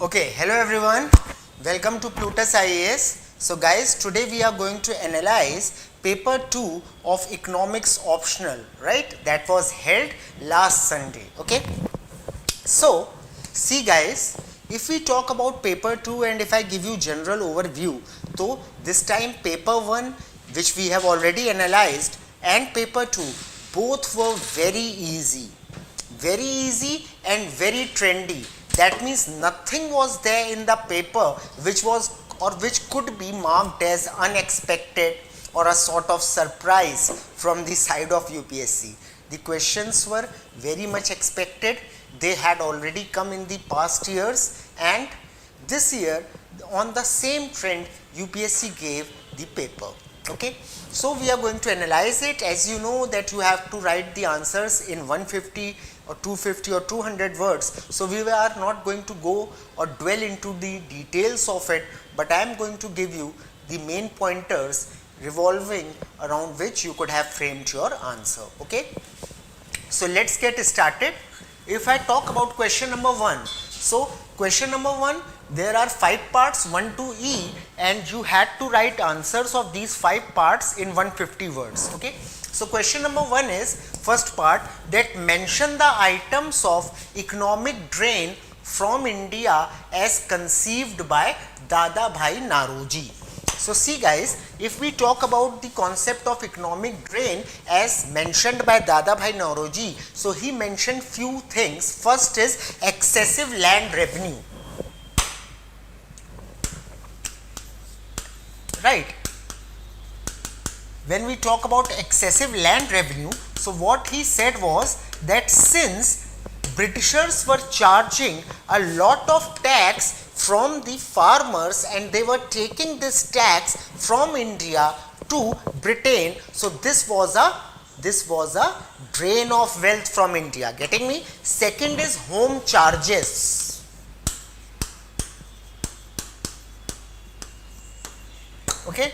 Okay, hello everyone. Welcome to Plutus IAS. So guys, today we are going to analyze paper 2 of economics optional, right? That was held last Sunday, okay? So, see guys, if we talk about paper 2 and if I give you general overview, so this time paper 1 which we have already analyzed and paper 2 both were very easy and very trendy. That means nothing was there in the paper which was or which could be marked as unexpected or a sort of surprise from the side of UPSC. The questions were very much expected. They had already come in the past years, and this year on the same trend UPSC gave the paper. Okay, so we are going to analyze it. As you know that you have to write the answers in 150 or 250 or 200 words. So we are not going to go or dwell into the details of it, but I am going to give you the main pointers revolving around which you could have framed your answer. Okay, so let's get started. If I talk about question number 1, so question number 1, there are 5 parts 1 to E, and you had to write answers of these 5 parts in 150 words. Okay, so question number 1 is first part, that mention the items of economic drain from India as conceived by Dadabhai Naoroji. So see guys, if we talk about the concept of economic drain as mentioned by Dadabhai Naoroji, so he mentioned few things. First is excessive land revenue, right? When we talk about excessive land revenue, so what he said was that since Britishers were charging a lot of tax from the farmers and they were taking this tax from India to Britain, so this was a drain of wealth from India. Getting me? Second is home charges. Okay,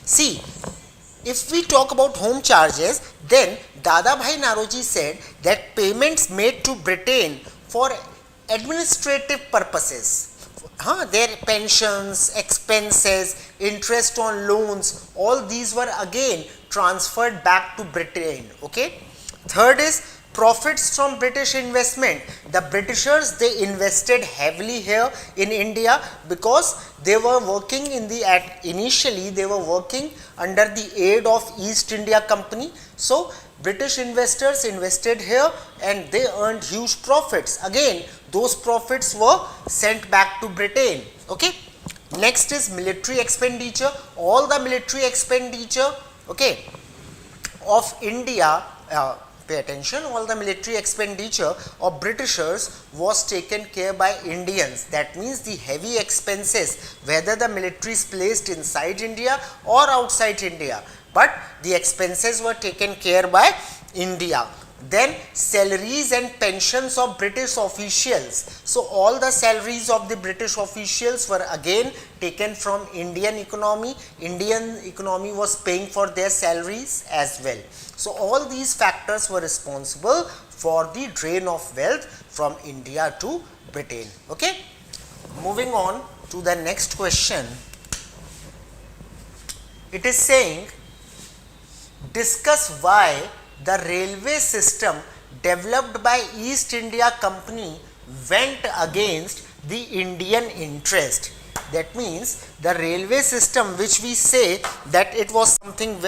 see, if we talk about home charges, then Dadabhai Naoroji said that payments made to Britain for administrative purposes, their pensions, expenses, interest on loans, all these were again transferred back to Britain. Okay. Third is profits from British investment. The Britishers, they invested heavily here in India because they were working in the initially they were working under the aid of East India Company. So British investors invested here and they earned huge profits. Again, those profits were sent back to Britain. Okay. Next is military expenditure. All the military expenditure, okay, of India, pay attention, all the military expenditure of Britishers was taken care by Indians. That means the heavy expenses, whether the military is placed inside India or outside India, but the expenses were taken care by India. Then salaries and pensions of British officials. So all the salaries of the British officials were again taken from Indian economy. Indian economy was paying for their salaries as well. So all these factors were responsible for the drain of wealth from India to Britain. Okay. Moving on to the next question. It is saying, discuss why the railway system developed by East India Company went against the Indian interest. That means the railway system, which we say that it was something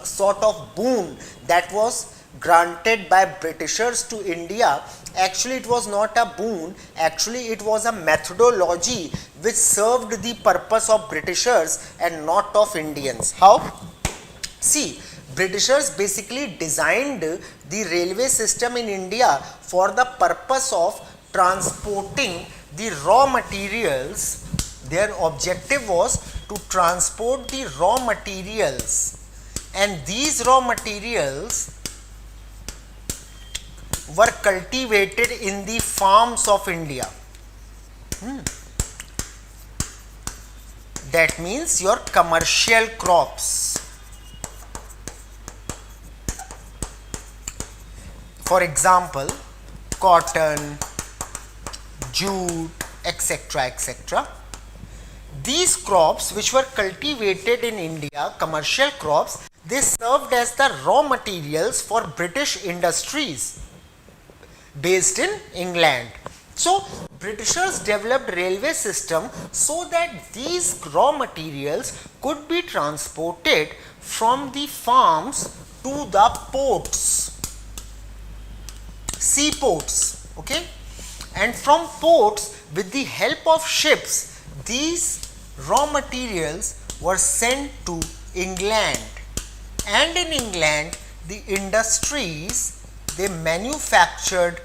sort of boon that was granted by Britishers to India, actually it was not a boon, actually it was a methodology which served the purpose of Britishers and not of Indians. How? See, Britishers basically designed the railway system in India for the purpose of transporting the raw materials. Their objective was to transport the raw materials, and these raw materials were cultivated in the farms of India. That means your commercial crops. For example, cotton, jute, etc., etc. These crops which were cultivated in India, commercial crops, they served as the raw materials for British industries based in England. So Britishers developed railway system so that these raw materials could be transported from the farms to the ports, seaports, okay, and from ports with the help of ships these raw materials were sent to England, and in England the industries, they manufactured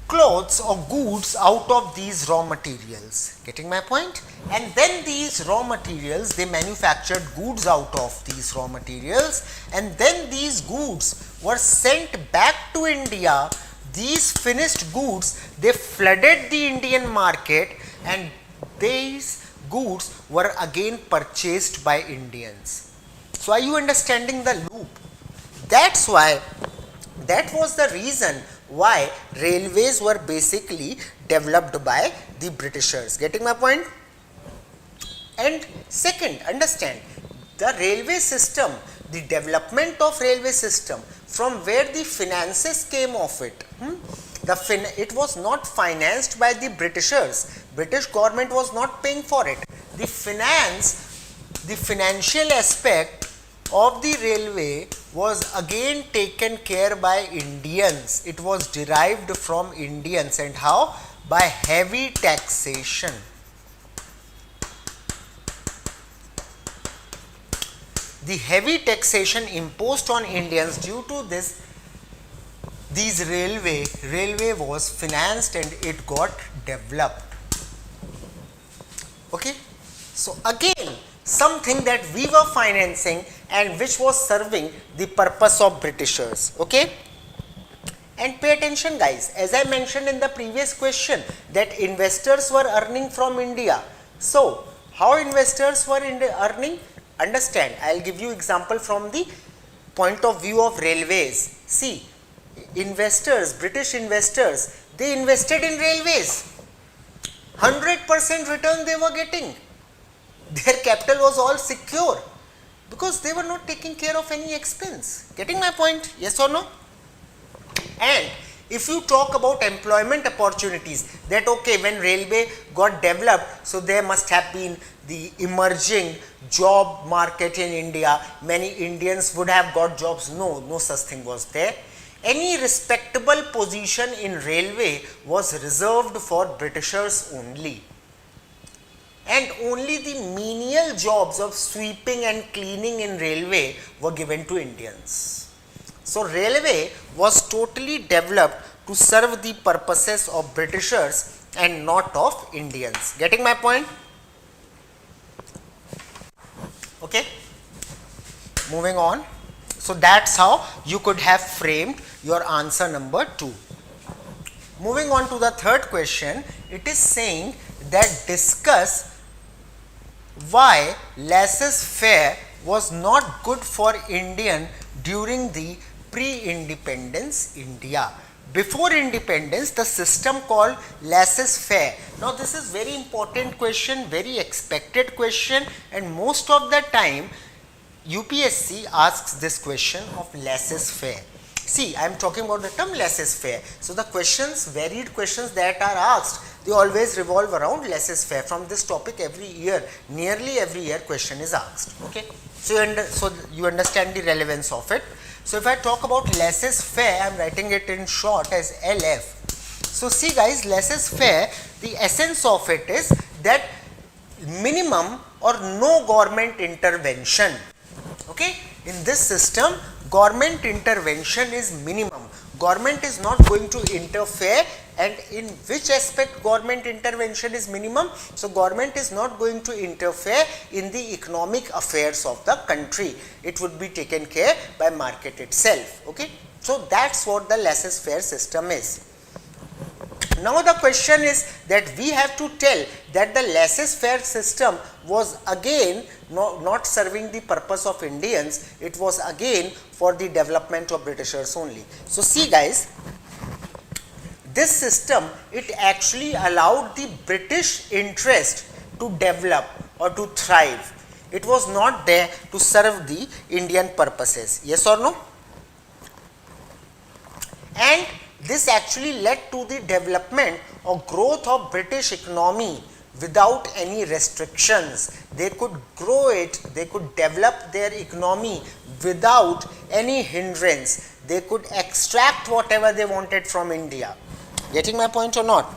clothes or goods out of these raw materials. Getting my point? And then these raw materials, they manufactured goods out of these raw materials, and then these goods were sent back to India. These finished goods, they flooded the Indian market, and these goods were again purchased by Indians. So are you understanding the loop? That's why, that was the reason why railways were basically developed by the Britishers. Getting my point? And second, understand the railway system, the development of railway system, from where the finances came of it. It was not financed by the Britishers. British government was not paying for it. The financial aspect of the railway was again taken care by Indians. It was derived from Indians, and how? By heavy taxation. The heavy taxation imposed on Indians, due to this, these railway was financed and it got developed. Okay, so again something that we were financing and which was serving the purpose of Britishers. Okay, and pay attention guys, as I mentioned in the previous question that investors were earning from India. So how investors were earning? Understand, I will give you example from the point of view of railways. See, investors, British investors, they invested in railways. 100% return they were getting. Their capital was all secure because they were not taking care of any expense. Getting my point? Yes or no? And if you talk about employment opportunities, that okay, when railway got developed, so there must have been the emerging job market in India. Many Indians would have got jobs. No, no such thing was there. Any respectable position in railway was reserved for Britishers only. And only the menial jobs of sweeping and cleaning in railway were given to Indians. So railway was totally developed to serve the purposes of Britishers and not of Indians. Getting my point? Okay, moving on. So that's how you could have framed your answer number 2. Moving on to the third question, it is saying that discuss why laissez-faire was not good for Indian during the pre-independence India. Before independence, the system called laissez-faire. Now this is very important question, very expected question, and most of the time UPSC asks this question of laissez-faire. See, I am talking about the term laissez-faire. So the questions, varied questions that are asked, they always revolve around laissez-faire. From this topic every year, nearly every year question is asked. Okay, so you understand the relevance of it. So if I talk about laissez-faire, I am writing it in short as LF. So see guys, laissez-faire, the essence of it is that minimum or no government intervention. Okay, in this system government intervention is minimum. Government is not going to interfere, and in which aspect government intervention is minimum? So government is not going to interfere in the economic affairs of the country. It would be taken care by market itself. Okay, so that's what the laissez-faire system is. Now the question is that we have to tell that the laissez-faire system was again not serving the purpose of Indians, it was again for the development of Britishers only. So see guys, this system, it actually allowed the British interest to develop or to thrive. It was not there to serve the Indian purposes. Yes or no? And this actually led to the development or growth of British economy without any restrictions. They could grow it, they could develop their economy without any hindrance. They could extract whatever they wanted from India. Getting my point or not?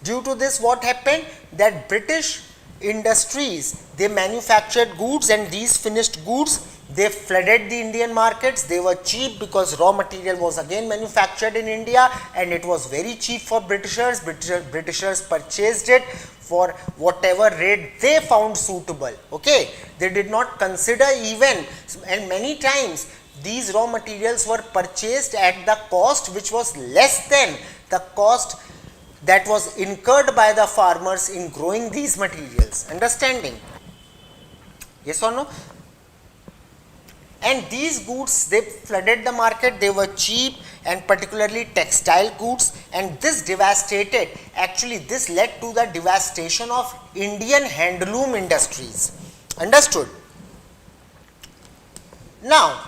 Due to this, what happened? That British industries, they manufactured goods, and these finished goods, they flooded the Indian markets. They were cheap because raw material was again manufactured in India, and it was very cheap for Britishers. Britishers purchased it for whatever rate they found suitable. Okay, they did not consider even, and many times these raw materials were purchased at the cost which was less than the cost that was incurred by the farmers in growing these materials. Understanding? Yes or no? And these goods, they flooded the market, they were cheap, and particularly textile goods, and this devastated, actually this led to the devastation of Indian handloom industries. Understood? Now,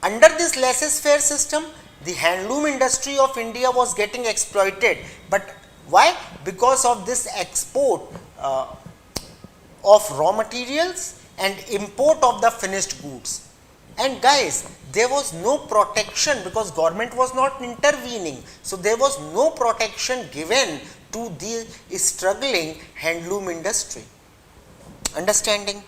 under this laissez-faire system, the handloom industry of India was getting exploited. But why? Because of this export of raw materials and import of the finished goods. And guys, there was no protection because government was not intervening. So there was no protection given to the struggling handloom industry. Understanding?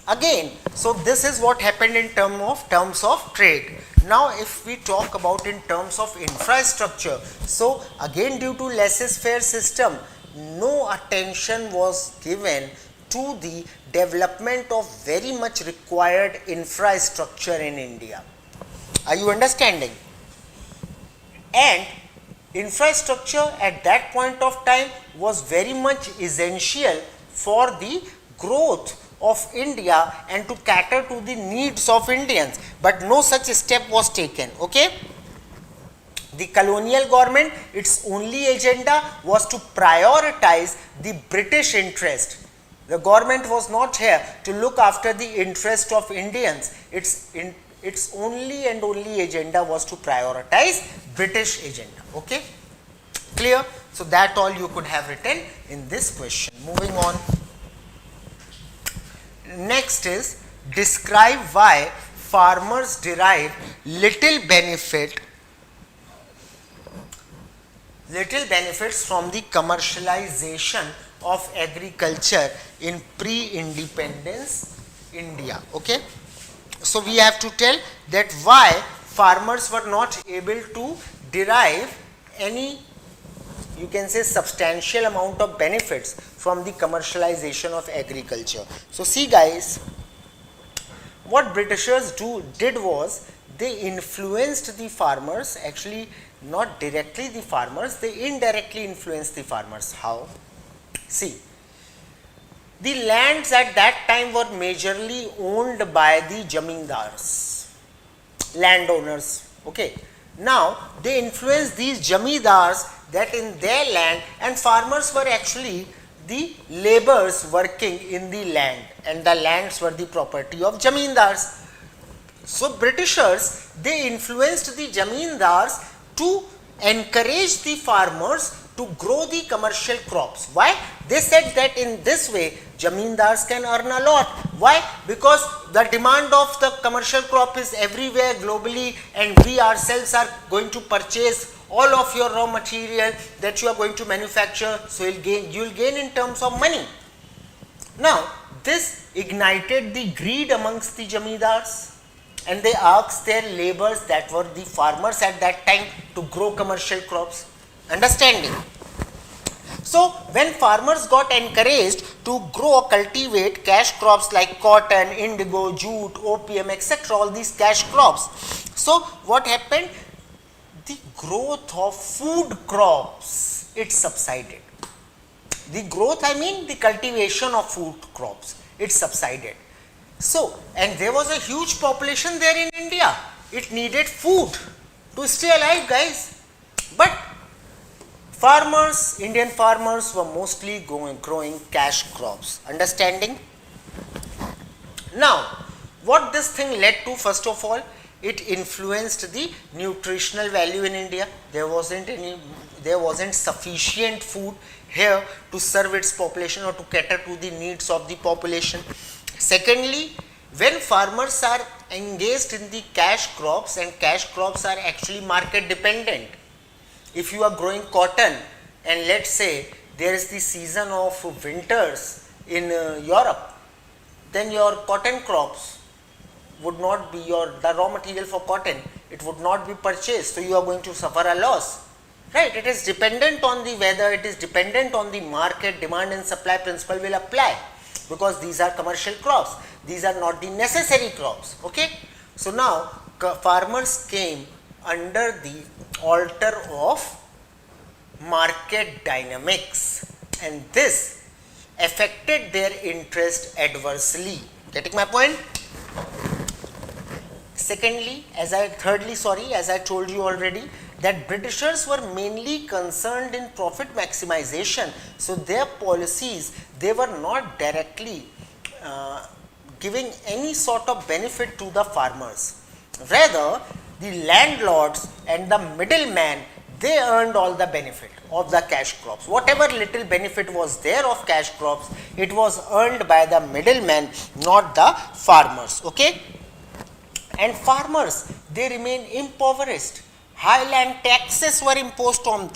Again, so this is what happened in terms of trade. Now, if we talk about in terms of infrastructure, so again due to laissez-faire system, no attention was given to the development of very much required infrastructure in India. Are you understanding? And infrastructure at that point of time was very much essential for the growth of India and to cater to the needs of Indians, but no such step was taken. Okay, the colonial government, its only agenda was to prioritize the British interest. The government was not here to look after the interest of Indians. Its only and only agenda was to prioritize British agenda. Okay, clear? So that all you could have written in this question. Moving on. Next is describe why farmers derive little benefits from the commercialization of agriculture in pre-independence India. Okay, so we have to tell that why farmers were not able to derive any, you can say, substantial amount of benefits from the commercialization of agriculture. So see guys, what Britishers did was they influenced the farmers, actually not directly the farmers, they indirectly influenced the farmers. How? See, the lands at that time were majorly owned by the jamindars, landowners. Okay, now they influenced these jamindars that in their land, and farmers were actually the laborers working in the land, and the lands were the property of jamindars. So Britishers, they influenced the jamindars to encourage the farmers to grow the commercial crops. Why? They said that in this way jamindars can earn a lot. Why? Because the demand of the commercial crop is everywhere globally, and we ourselves are going to purchase all of your raw material that you are going to manufacture, so you'll gain in terms of money. Now, this ignited the greed amongst the jamindars, and they asked their laborers, that were the farmers at that time, to grow commercial crops. Understanding? So when farmers got encouraged to grow or cultivate cash crops like cotton, indigo, jute, opium, etc., all these cash crops, so what happened? The growth of food crops, it subsided. The growth, I mean the cultivation of food crops, it subsided. So, and there was a huge population there in India. It needed food. to stay alive, guys. But farmers, Indian farmers were mostly growing cash crops. Understanding? Now, what this thing led to, first of all, it influenced the nutritional value in India. There wasn't sufficient food here to serve its population or to cater to the needs of the population. Secondly, when farmers are engaged in the cash crops, and cash crops are actually market dependent. If you are growing cotton and let's say there is the season of winters in Europe, then your cotton crops would not be the raw material for cotton, it would not be purchased, so you are going to suffer a loss, right? It is dependent on the weather, it is dependent on the market. Demand and supply principle will apply, because these are commercial crops, these are not the necessary crops. Okay, so now farmers came under the altar of market dynamics, and this affected their interest adversely. Getting my point? As I told you already, that Britishers were mainly concerned in profit maximization. So their policies, they were not directly giving any sort of benefit to the farmers. Rather, the landlords and the middleman, they earned all the benefit of the cash crops. Whatever little benefit was there of cash crops, it was earned by the middleman, not the farmers. Okay? And farmers, they remain impoverished. High land taxes were imposed on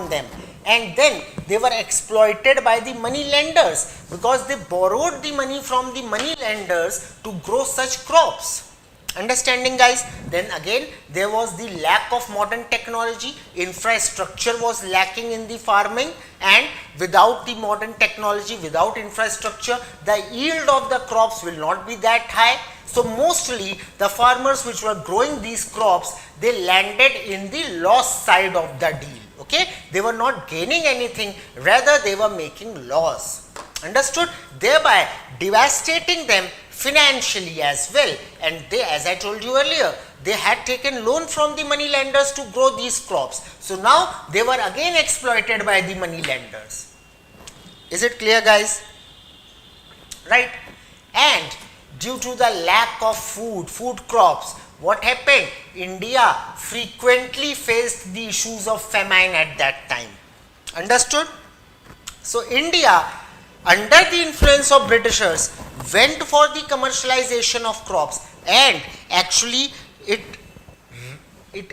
them, and then they were exploited by the money lenders, because they borrowed the money from the money lenders to grow such crops. Understanding, guys? Then again, there was the lack of modern technology. Infrastructure was lacking in the farming, and without the modern technology, without infrastructure, the yield of the crops will not be that high. So mostly the farmers which were growing these crops, they landed in the loss side of the deal. Okay, they were not gaining anything, rather they were making loss. Understood? Thereby devastating them financially as well. And they, as I told you earlier, they had taken loan from the money lenders to grow these crops. So now they were again exploited by the money lenders. Is it clear, guys? Right? And due to the lack of food crops, what happened? India frequently faced the issues of famine at that time. Understood? So India, under the influence of Britishers, went for the commercialization of crops, and actually it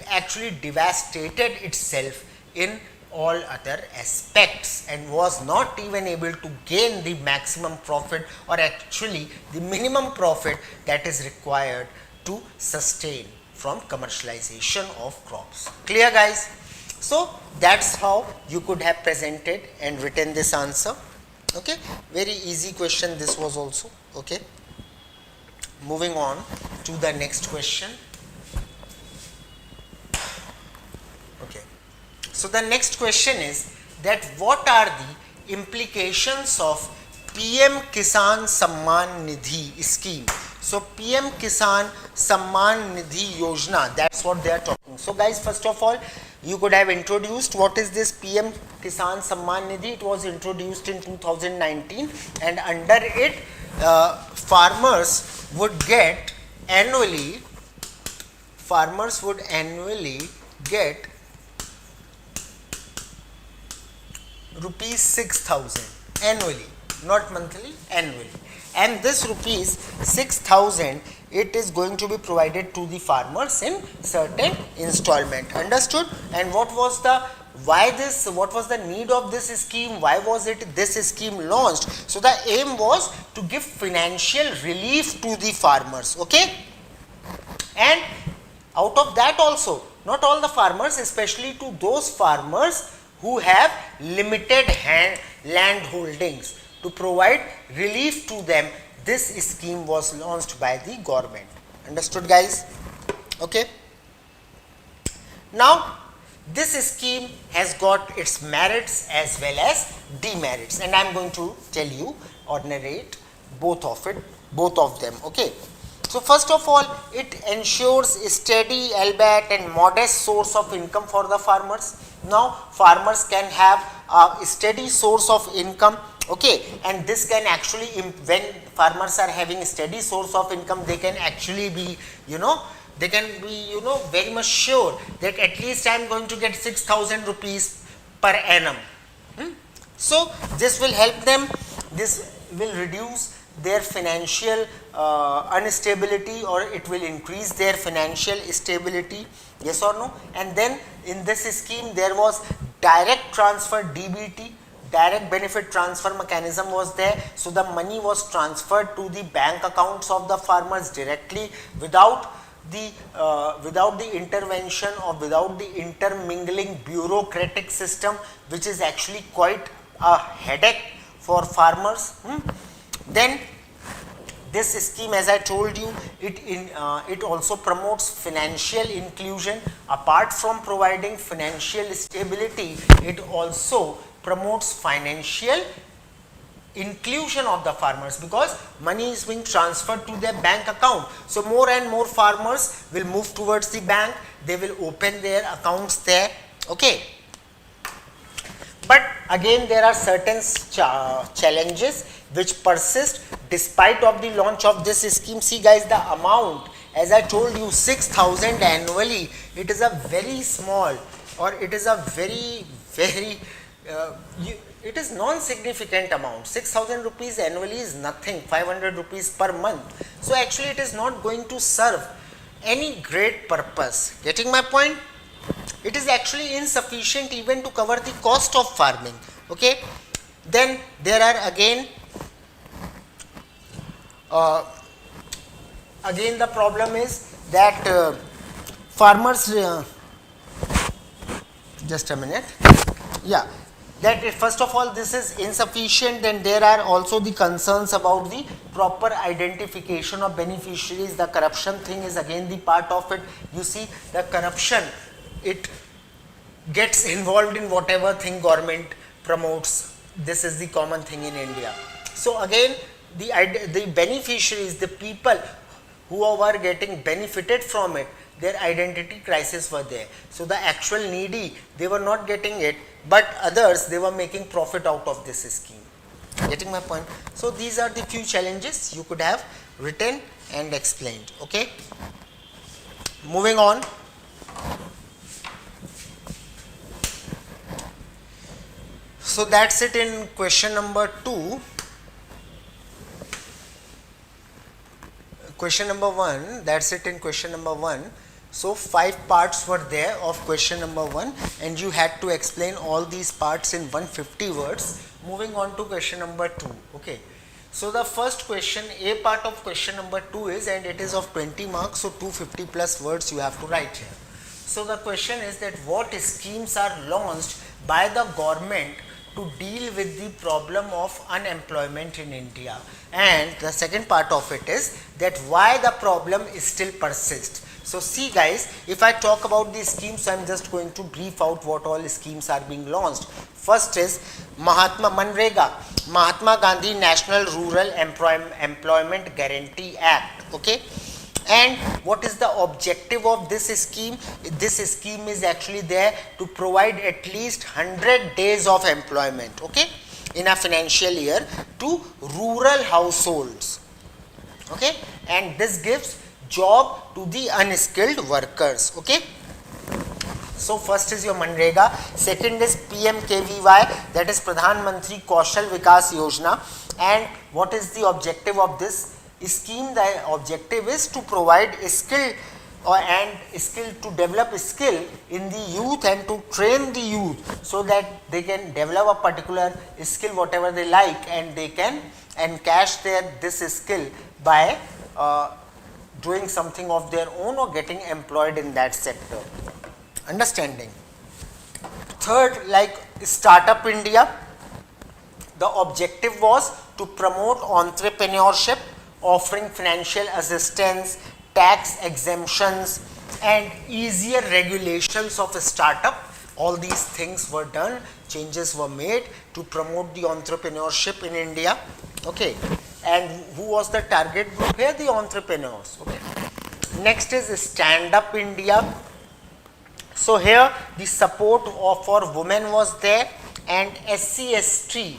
actually devastated itself in all other aspects, and was not even able to gain the maximum profit, or actually the minimum profit that is required to sustain from commercialization of crops. Clear, guys? So that's how you could have presented and written this answer. Okay, very easy question this was also. Okay, moving on to the next question. Okay, so the next question is that what are the implications of PM Kisan Samman Nidhi scheme? So PM Kisan Samman Nidhi Yojana, that's what they are talking. So guys, first of all, you could have introduced what is this PM Kisan Samman Nidhi. It was introduced in 2019, and under it farmers would annually get rupees 6,000 annually, not monthly, annually. And this rupees 6,000, it is going to be provided to the farmers in certain installment. Understood? And what was the need of this scheme? Why was this scheme launched? So the aim was to give financial relief to the farmers. Okay, and out of that also, not all the farmers, especially to those farmers who have limited land holdings, to provide relief to them, this scheme was launched by the government. Understood, guys? Okay. Now this scheme has got its merits as well as demerits, and I am going to tell you or narrate both of them. Okay. So first of all, it ensures a steady, albeit and modest source of income for the farmers. Now farmers can have a steady source of income, okay, and this can actually, when farmers are having a steady source of income, they can actually be, they can be, very much sure that at least I am going to get 6,000 rupees per annum. So this will help them, this will reduce their financial instability, or it will increase their financial stability, yes or no. And then in this scheme there was direct transfer, DBT, direct benefit transfer mechanism was there. So the money was transferred to the bank accounts of the farmers directly without the intervention or without the intermingling bureaucratic system, which is actually quite a headache for farmers. Then this scheme, as I told you, it also promotes financial inclusion. Apart from providing financial stability, it also promotes financial inclusion of the farmers, because money is being transferred to their bank account. So more and more farmers will move towards the bank, they will open their accounts there, okay. But again there are certain challenges which persist despite of the launch of this scheme. See guys, the amount, as I told you, 6,000 annually, it is a very small, or it is a very it is non-significant amount. 6,000 rupees annually is nothing, 500 rupees per month. So actually it is not going to serve any great purpose. Getting my point? It is actually insufficient even to cover the cost of farming, okay. Then there are again the problem is that farmers, just a minute, yeah, that first of all this is insufficient. Then there are also the concerns about the proper identification of beneficiaries. The corruption thing is again the part of it. You see, the corruption, it gets involved in whatever thing government promotes. This is the common thing in India. So again the beneficiaries, the people who were getting benefited from it, their identity crisis were there. So the actual needy, they were not getting it, but others, they were making profit out of this scheme. Getting my point? So these are the few challenges you could have written and explained, okay. Moving on. So that's it in question number 2. Question number 1, that's it in question number 1. So 5 parts were there of question number 1, and you had to explain all these parts in 150 words. Moving on to question number 2, okay. So the first question, A part of question number 2 is, and it is of 20 marks, so 250 plus words you have to write here. So the question is that what schemes are launched by the government to deal with the problem of unemployment in India, and the second part of it is that why the problem is still persists. So see guys, if I talk about these schemes, I am just going to brief out what all schemes are being launched. First is Manrega, Mahatma Gandhi National Rural Employment Guarantee Act, okay. And what is the objective of this scheme? This scheme is actually there to provide at least 100 days of employment, okay, in a financial year to rural households, okay, and this gives job to the unskilled workers, okay. So first is your Manrega, second is PMKVY, that is Pradhan Mantri Kaushal Vikas Yojana. And what is the objective of this scheme? The objective is to provide skill to develop skill in the youth and to train the youth so that they can develop a particular skill whatever they like, and they can encash this skill by doing something of their own or getting employed in that sector. Understanding. Third, like Startup India, the objective was to promote entrepreneurship, offering financial assistance, tax exemptions and easier regulations of a startup. All these things were done, changes were made to promote the entrepreneurship in India, okay. and who was the target group here? The entrepreneurs. Okay. Next is Stand Up India. So here the support for women was there, and SC/ST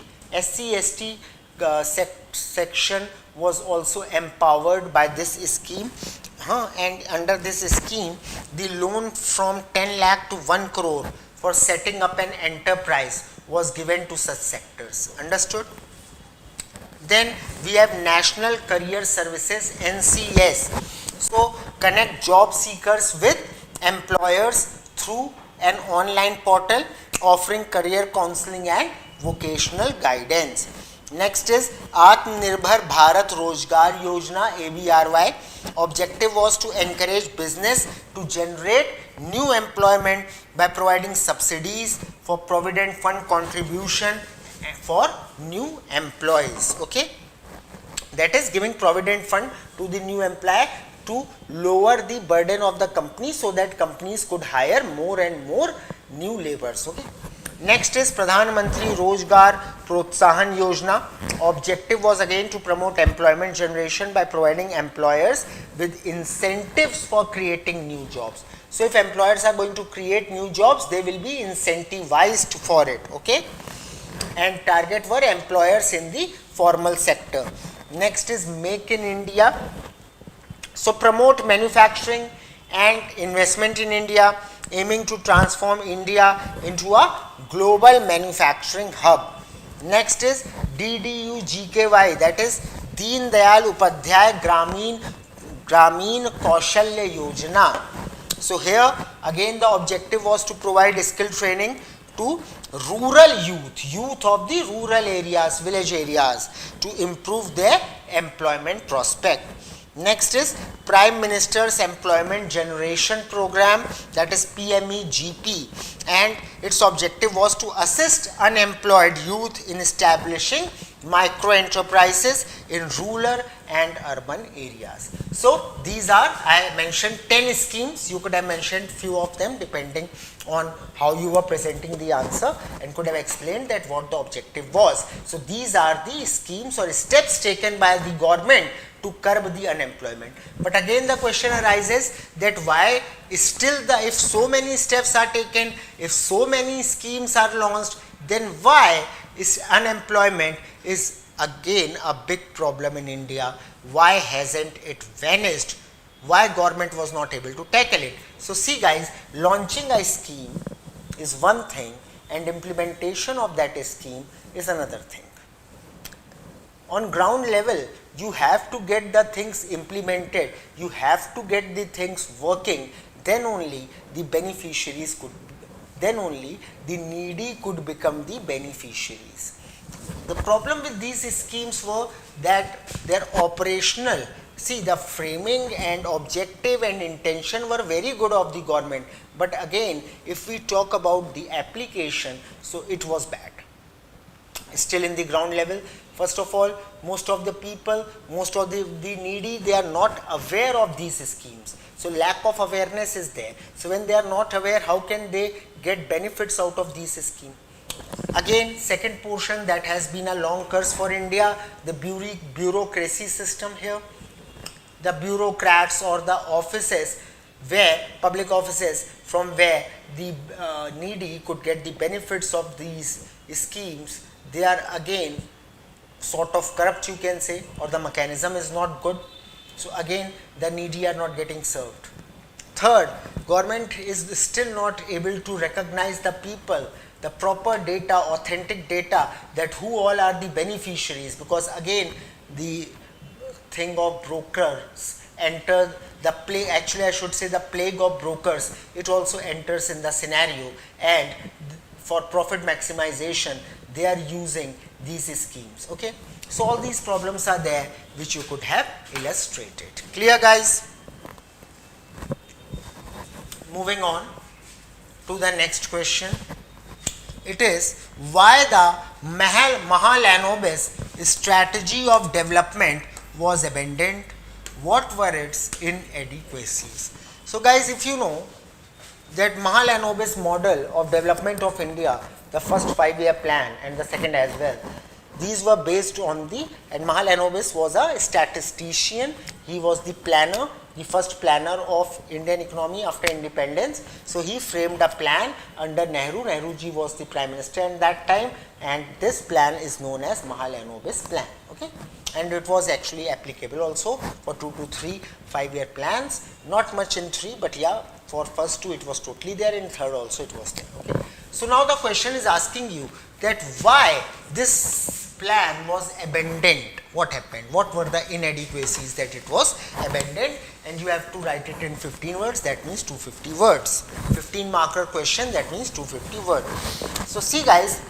section was also empowered by this scheme. And under this scheme, the loan from 10 lakh to 1 crore for setting up an enterprise was given to such sectors. Understood? Then we have National Career Services, NCS. So connect job seekers with employers through an online portal offering career counseling and vocational guidance. Next is Atmanirbhar Bharat Rozgar Yojana, ABRY. Objective was to encourage business to generate new employment by providing subsidies for provident fund contribution for new employees. Okay, that is giving provident fund to the new employee to lower the burden of the company so that companies could hire more and more new laborers. Okay. Next is Pradhan Mantri Rozgar Protsahan Yojana. Objective was again to promote employment generation by providing employers with incentives for creating new jobs. So if employers are going to create new jobs, they will be incentivized for it. Okay. And target were employers in the formal sector. Next is Make in India. So promote manufacturing and investment in India, aiming to transform India into a global manufacturing hub. Next is DDU-GKY, that is Deen Dayal Upadhyay Gramin Kaushalya Yojana. So here again the objective was to provide skill training to rural youth of the rural areas, village areas, to improve their employment prospect. Next is Prime Minister's Employment Generation Program, that is PMEGP, and its objective was to assist unemployed youth in establishing micro enterprises in rural and urban areas. So these are, I mentioned 10 schemes. You could have mentioned few of them depending on how you were presenting the answer, and could have explained that what the objective was. So these are the schemes or steps taken by the government to curb the unemployment. But again the question arises that why is still if so many steps are taken, if so many schemes are launched, then why is unemployment is again a big problem in India? Why hasn't it vanished? Why government was not able to tackle it? So see guys, launching a scheme is one thing and implementation of that scheme is another thing. On ground level, you have to get the things implemented, you have to get the things working, then only the beneficiaries could, then only the needy could become the beneficiaries. The problem with these schemes were that they're operational. See, the framing and objective and intention were very good of the government, but again if we talk about the application, so it was bad. Still in the ground level, first of all, most of the people, most of the needy, they are not aware of these schemes. So lack of awareness is there. So when they are not aware, how can they get benefits out of these schemes? Again, second portion that has been a long curse for India, the bureaucracy system here. The bureaucrats or the offices where, public offices from where the needy could get the benefits of these schemes, they are again sort of corrupt, you can say, or the mechanism is not good. So again the needy are not getting served. Third, government is still not able to recognize the people, the proper data, authentic data, that who all are the beneficiaries, because again the thing of brokers enter the play, actually I should say the plague of brokers, it also enters in the scenario, and for profit maximization they are using these schemes. Okay, so all these problems are there which you could have illustrated. Clear guys? Moving on to the next question. It is, why the Mahalanobis strategy of development was abandoned? What were its inadequacies? So guys, if you know that Mahalanobis model of development of India, the first 5-year plan and the second as well, These were based on the, and Mahalanobis was a statistician. He was the planner, the first planner of Indian economy after independence. So he framed a plan under Nehru. Nehruji was the prime minister at that time, and this plan is known as Mahalanobis plan. Okay, and it was actually applicable also for 2 to 3 5-year plans. Not much in 3, but yeah, for first 2 it was totally there. In third also it was there. Okay. So now the question is asking you that why this plan was abandoned. What happened? What were the inadequacies that it was abandoned? And you have to write it in 15 words. That means 250 words. 15 marker question. That means 250 words. So see guys,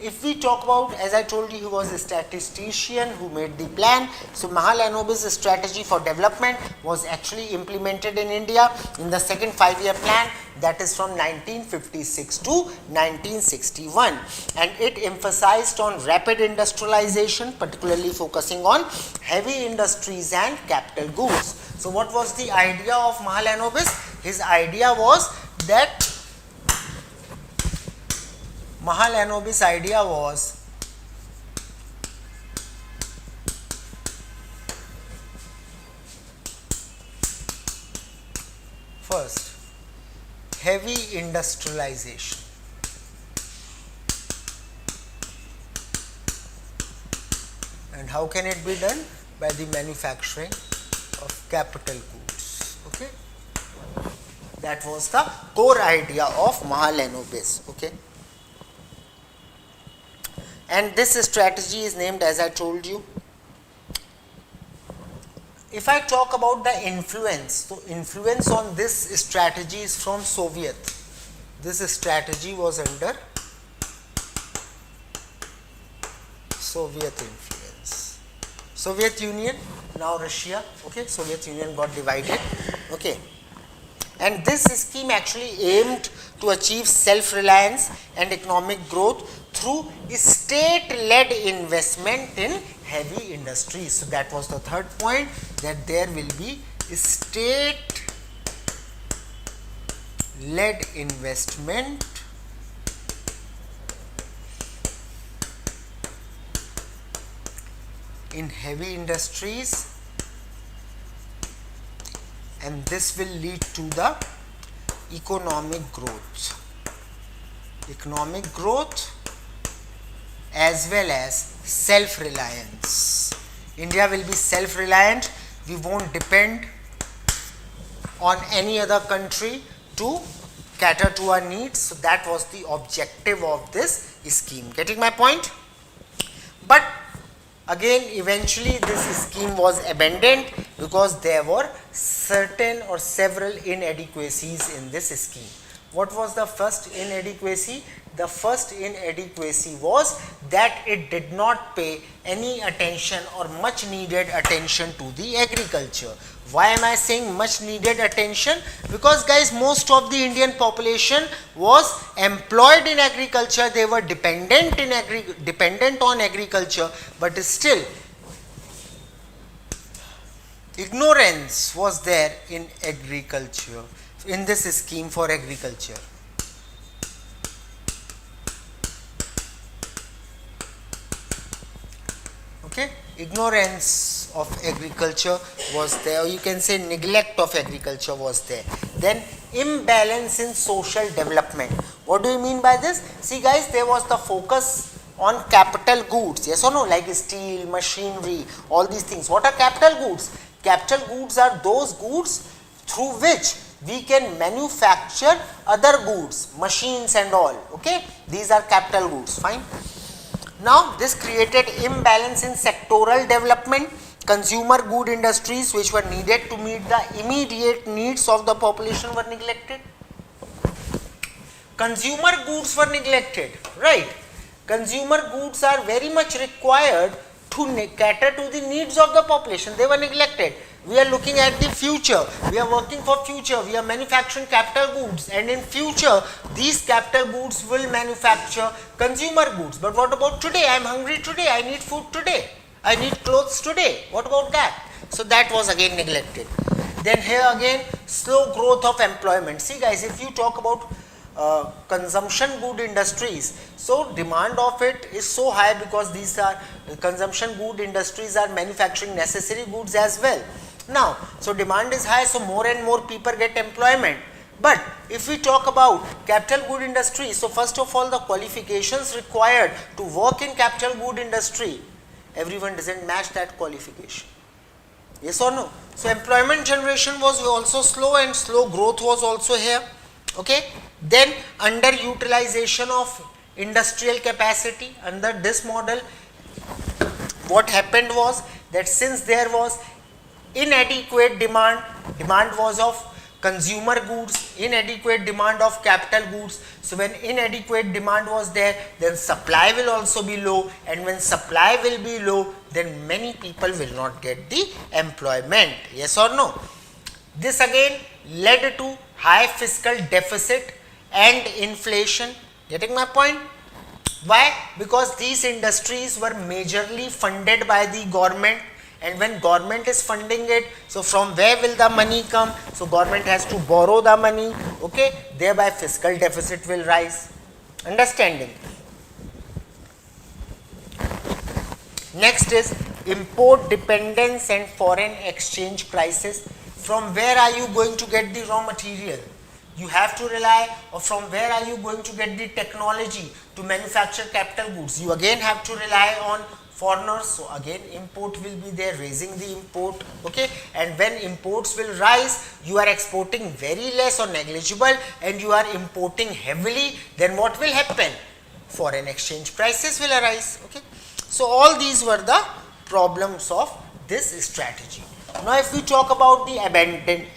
if we talk about, as I told you, he was a statistician who made the plan. So Mahalanobis' strategy for development was actually implemented in India in the second 5-year plan, that is from 1956 to 1961, and it emphasized on rapid industrialization, particularly focusing on heavy industries and capital goods. So what was the idea of Mahalanobis? His idea was that Mahalanobis' idea was first, heavy industrialization. And how can it be done? By the manufacturing of capital goods. Okay, that was the core idea of Mahalanobis. Okay. And this strategy is named, as I told you. If I talk about the influence, so influence on this strategy is from Soviet. This strategy was under Soviet influence. Soviet Union, now Russia. Okay, Soviet Union got divided. Okay. And this scheme actually aimed to achieve self-reliance and economic growth through state-led investment in heavy industries. So that was the third point, that there will be state-led investment in heavy industries, and this will lead to the economic growth. Economic growth as well as self-reliance. India will be self-reliant. We won't depend on any other country to cater to our needs. So that was the objective of this scheme. Getting my point? But again, eventually this scheme was abandoned because there were certain or several inadequacies in this scheme. What was the first inadequacy? The first inadequacy was that it did not pay any attention or much needed attention to the agriculture. Why am I saying much needed attention? Because guys, most of the Indian population was employed in agriculture. They were dependent on agriculture, but still ignorance was there in agriculture, in this scheme for agriculture. Okay, ignorance of agriculture was there, or you can say neglect of agriculture was there. Then imbalance in social development. What do you mean by this? See guys, there was the focus on capital goods, yes or no, like steel, machinery, all these things. What are capital goods? Capital goods are those goods through which we can manufacture other goods, machines and all. Okay, these are capital goods. Fine. Now this created imbalance in sectoral development. Consumer good industries which were needed to meet the immediate needs of the population were neglected. Consumer goods were neglected, right? Consumer goods are very much required to cater to the needs of the population. They were neglected. We are looking at the future. We are working for future. We are manufacturing capital goods, and in future these capital goods will manufacture consumer goods. But what about today? I am hungry today. I need food today. I need clothes today. What about that? So that was again neglected. Then here again, slow growth of employment. See guys, if you talk about consumption good industries. So demand of it is so high because these are consumption good industries are manufacturing necessary goods as well. Now, so demand is high, so more and more people get employment. But if we talk about capital good industry, so first of all the qualifications required to work in capital good industry, everyone doesn't match that qualification. Yes or no? So employment generation was also slow and slow growth was also here. Okay. Then underutilization of industrial capacity. Under this model, what happened was that since there was inadequate demand was of consumer goods, inadequate demand of capital goods. So when inadequate demand was there, then supply will also be low, and when supply will be low, then many people will not get the employment. Yes or no? This again led to high fiscal deficit and inflation. Getting my point? Why? Because these industries were majorly funded by the government, and when government is funding it, so from where will the money come? So government has to borrow the money, okay, thereby fiscal deficit will rise. Understanding? Next is import dependence and foreign exchange crisis. From where are you going to get the raw material? You have to rely, or from where are you going to get the technology to manufacture capital goods? You again have to rely on foreigners, so again import will be there, raising the import, okay, and when imports will rise, you are exporting very less or negligible and you are importing heavily, then what will happen? Foreign exchange crisis will arise, okay. So all these were the problems of this strategy. Now if we talk about the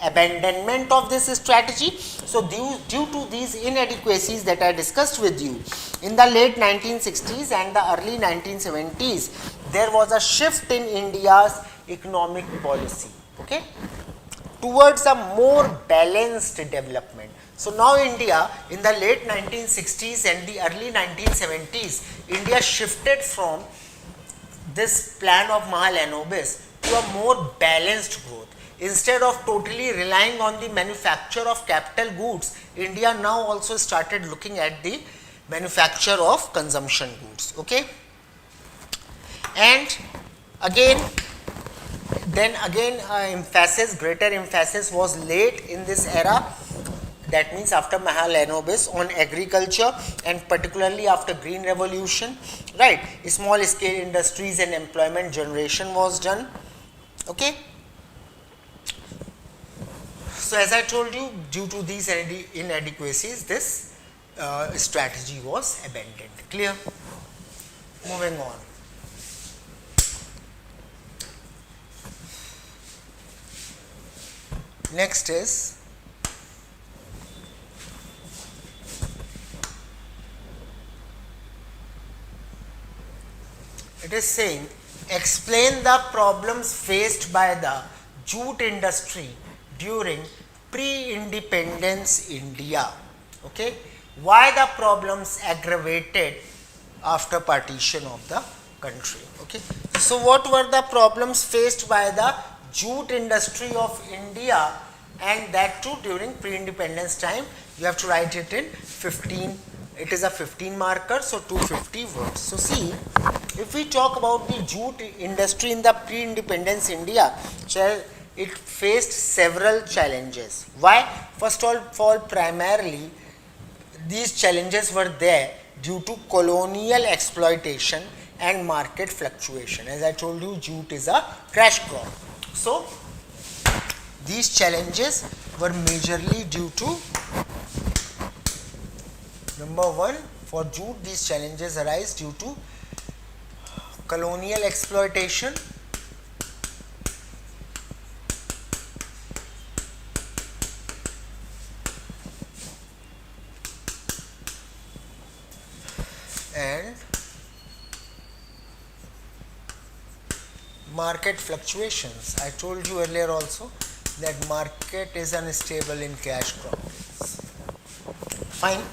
abandonment of this strategy, so due to these inadequacies that I discussed with you, in the late 1960s and the early 1970s, there was a shift in India's economic policy, okay, towards a more balanced development. So now India in the late 1960s and the early 1970s, India shifted from this plan of Mahalanobis to a more balanced growth. Instead of totally relying on the manufacture of capital goods, India now also started looking at the manufacture of consumption goods, okay. And again, greater emphasis was laid in this era, that means after Mahalanobis, on agriculture, and particularly after Green Revolution, right, small scale industries and employment generation was done, okay. So as I told you, due to these inadequacies, this strategy was abandoned. Clear? Moving on. Next is it is saying, explain the problems faced by the jute industry during pre-independence India. Okay, why the problems aggravated after partition of the country. Okay, so what were the problems faced by the jute industry of India, and that too during pre-independence time? You have to write it in 15. It is a 15 marker, so 250 words. So see, if we talk about the jute industry in the pre-independence India, it faced several challenges. Why? First of all, primarily these challenges were there due to colonial exploitation and market fluctuation. As I told you, jute is a cash crop. So these challenges were majorly due to, number one, for jute these challenges arise due to colonial exploitation and market fluctuations. I told you earlier also that market is unstable in cash crops. Fine.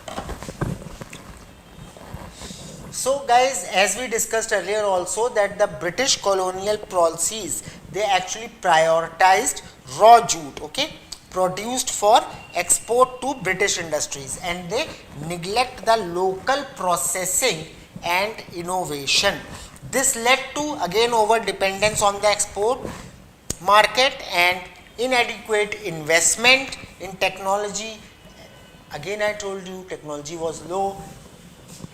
So guys, as we discussed earlier also, that the British colonial policies, they actually prioritized raw jute, okay, produced for export to British industries, and they neglect the local processing and innovation. This led to again over dependence on the export market and inadequate investment in technology. Again, I told you technology was low,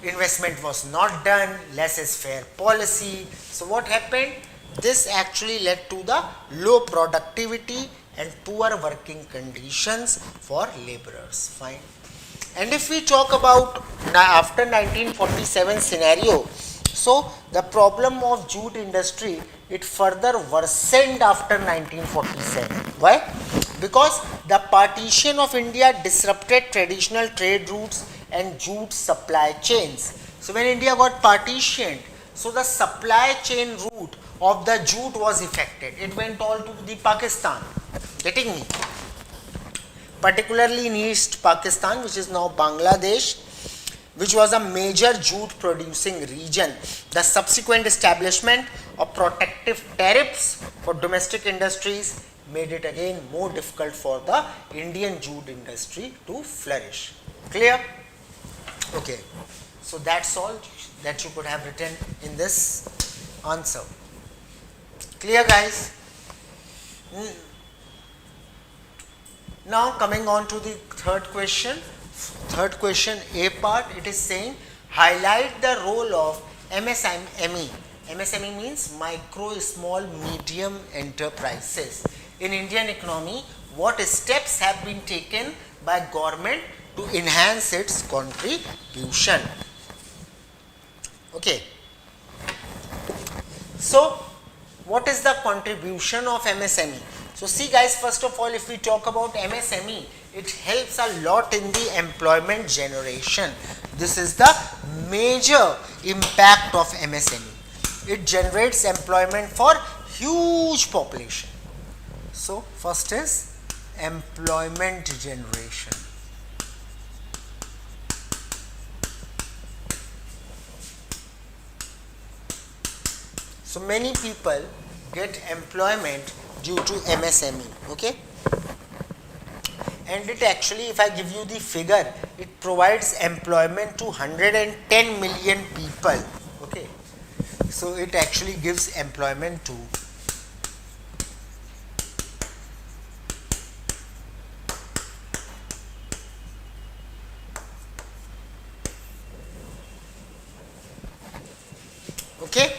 investment was not done, laissez-faire policy. So what happened? This actually led to the low productivity and poor working conditions for laborers. Fine. And if we talk about after 1947 scenario, so the problem of jute industry, it further worsened after 1947. Why? Because the partition of India disrupted traditional trade routes and jute supply chains. So when India got partitioned, so the supply chain route of the jute was affected. It went all to the Pakistan. Getting me? Particularly in East Pakistan, which is now Bangladesh, which was a major jute producing region. The subsequent establishment of protective tariffs for domestic industries made it again more difficult for the Indian jute industry to flourish. Clear? Okay. So that's all that you could have written in this answer. Clear, guys? Now coming on to the third question. Third question, A part, it is saying highlight the role of MSME. MSME means micro, small, medium enterprises in Indian economy. What steps have been taken by government to enhance its contribution? Okay. So what is the contribution of MSME? So see guys, first of all, if we talk about MSME, it helps a lot in the employment generation. This is the major impact of MSME. It generates employment for huge population. So first is employment generation. So many people get employment due to MSME, okay? And it actually, if I give you the figure, it provides employment to 110 million people, okay? So it actually gives employment to okay?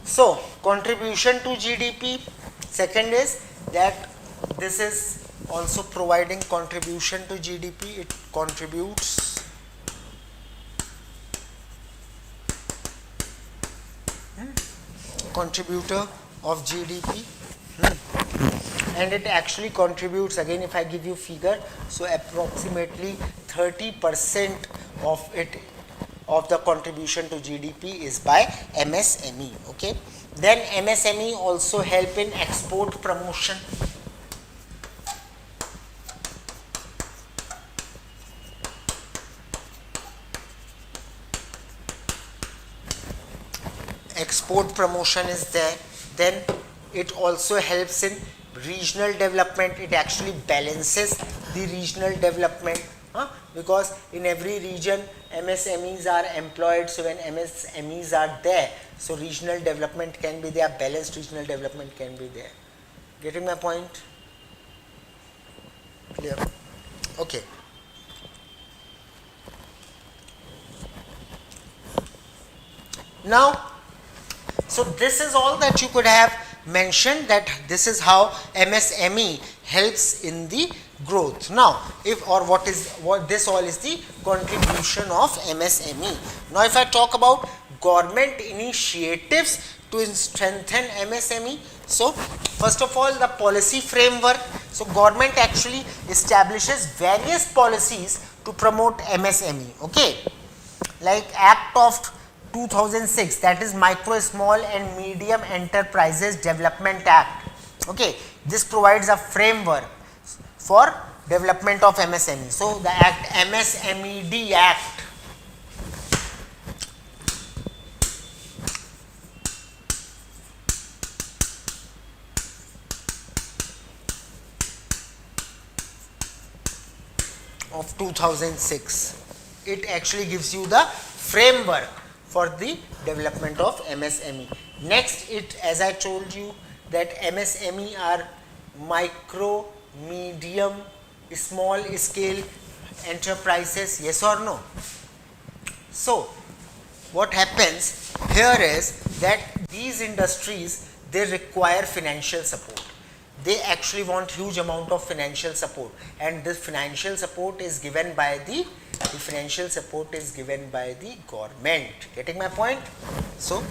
So contribution to GDP, second is that this is also providing contribution to GDP. It contributes contributor of GDP, and it actually contributes, again if I give you figure, so approximately 30% of it, of the contribution to GDP is by MSME, okay? Then MSME also help in export promotion. Export promotion is there. Then it also helps in regional development. It actually balances the regional development, because in every region MSMEs are employed. So when MSMEs are there, so regional development can be there, balanced regional development can be there. Getting my point? Clear? Okay. Now, so this is all that you could have mentioned, that this is how MSME helps in the growth. Now, what this all is the contribution of MSME. Now, if I talk about government initiatives to strengthen MSME, so first of all, the policy framework. So government actually establishes various policies to promote MSME, okay, like Act of 2006, that is Micro, Small and Medium Enterprises Development Act, okay. This provides a framework for development of MSME. So the act, MSMED Act, of 2006. It actually gives you the framework for the development of MSME. Next, it, as I told you, that MSME are micro, medium, small scale enterprises, yes or no? So what happens here is that these industries, they require financial support. They actually want huge amount of financial support, and this financial support is given by the government. Getting my point? So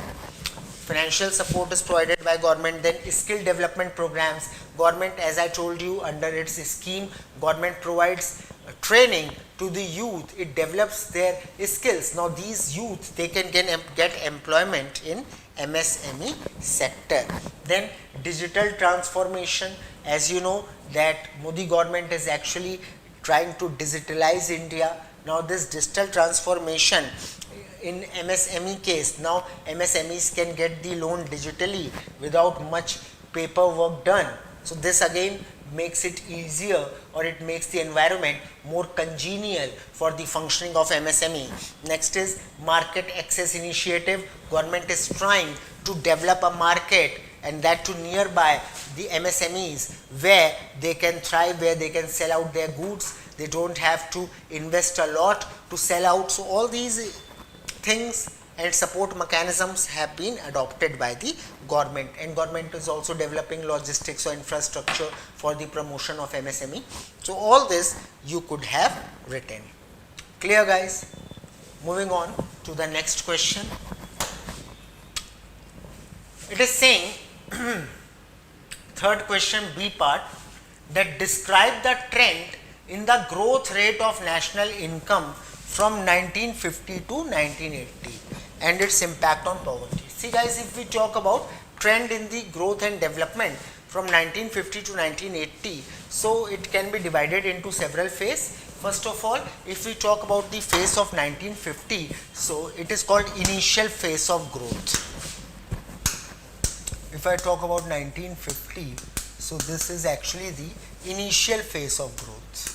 financial support is provided by government. Then skill development programs, government, as I told you, under its scheme, government provides training to the youth. It develops their skills. Now these youth, they can get employment in MSME sector. Then digital transformation, as you know that Modi government is actually trying to digitalize India. Now this digital transformation in MSME case, now MSMEs can get the loan digitally without much paperwork done. So this again makes it easier, or it makes the environment more congenial for the functioning of MSME. Next is market access initiative. Government is trying to develop a market, and that to nearby the MSMEs, where they can thrive, where they can sell out their goods. They don't have to invest a lot to sell out. So all these things and support mechanisms have been adopted by the government, and government is also developing logistics or infrastructure for the promotion of MSME. So all this you could have written. Clear, guys? Moving on to the next question. It is saying third question, B part, that describe the trend in the growth rate of national income from 1950 to 1980 and its impact on poverty. See guys, if we talk about trend in the growth and development from 1950 to 1980, so it can be divided into several phases. First of all, if we talk about the phase of 1950, so it is called initial phase of growth. If I talk about 1950, so this is actually the initial phase of growth.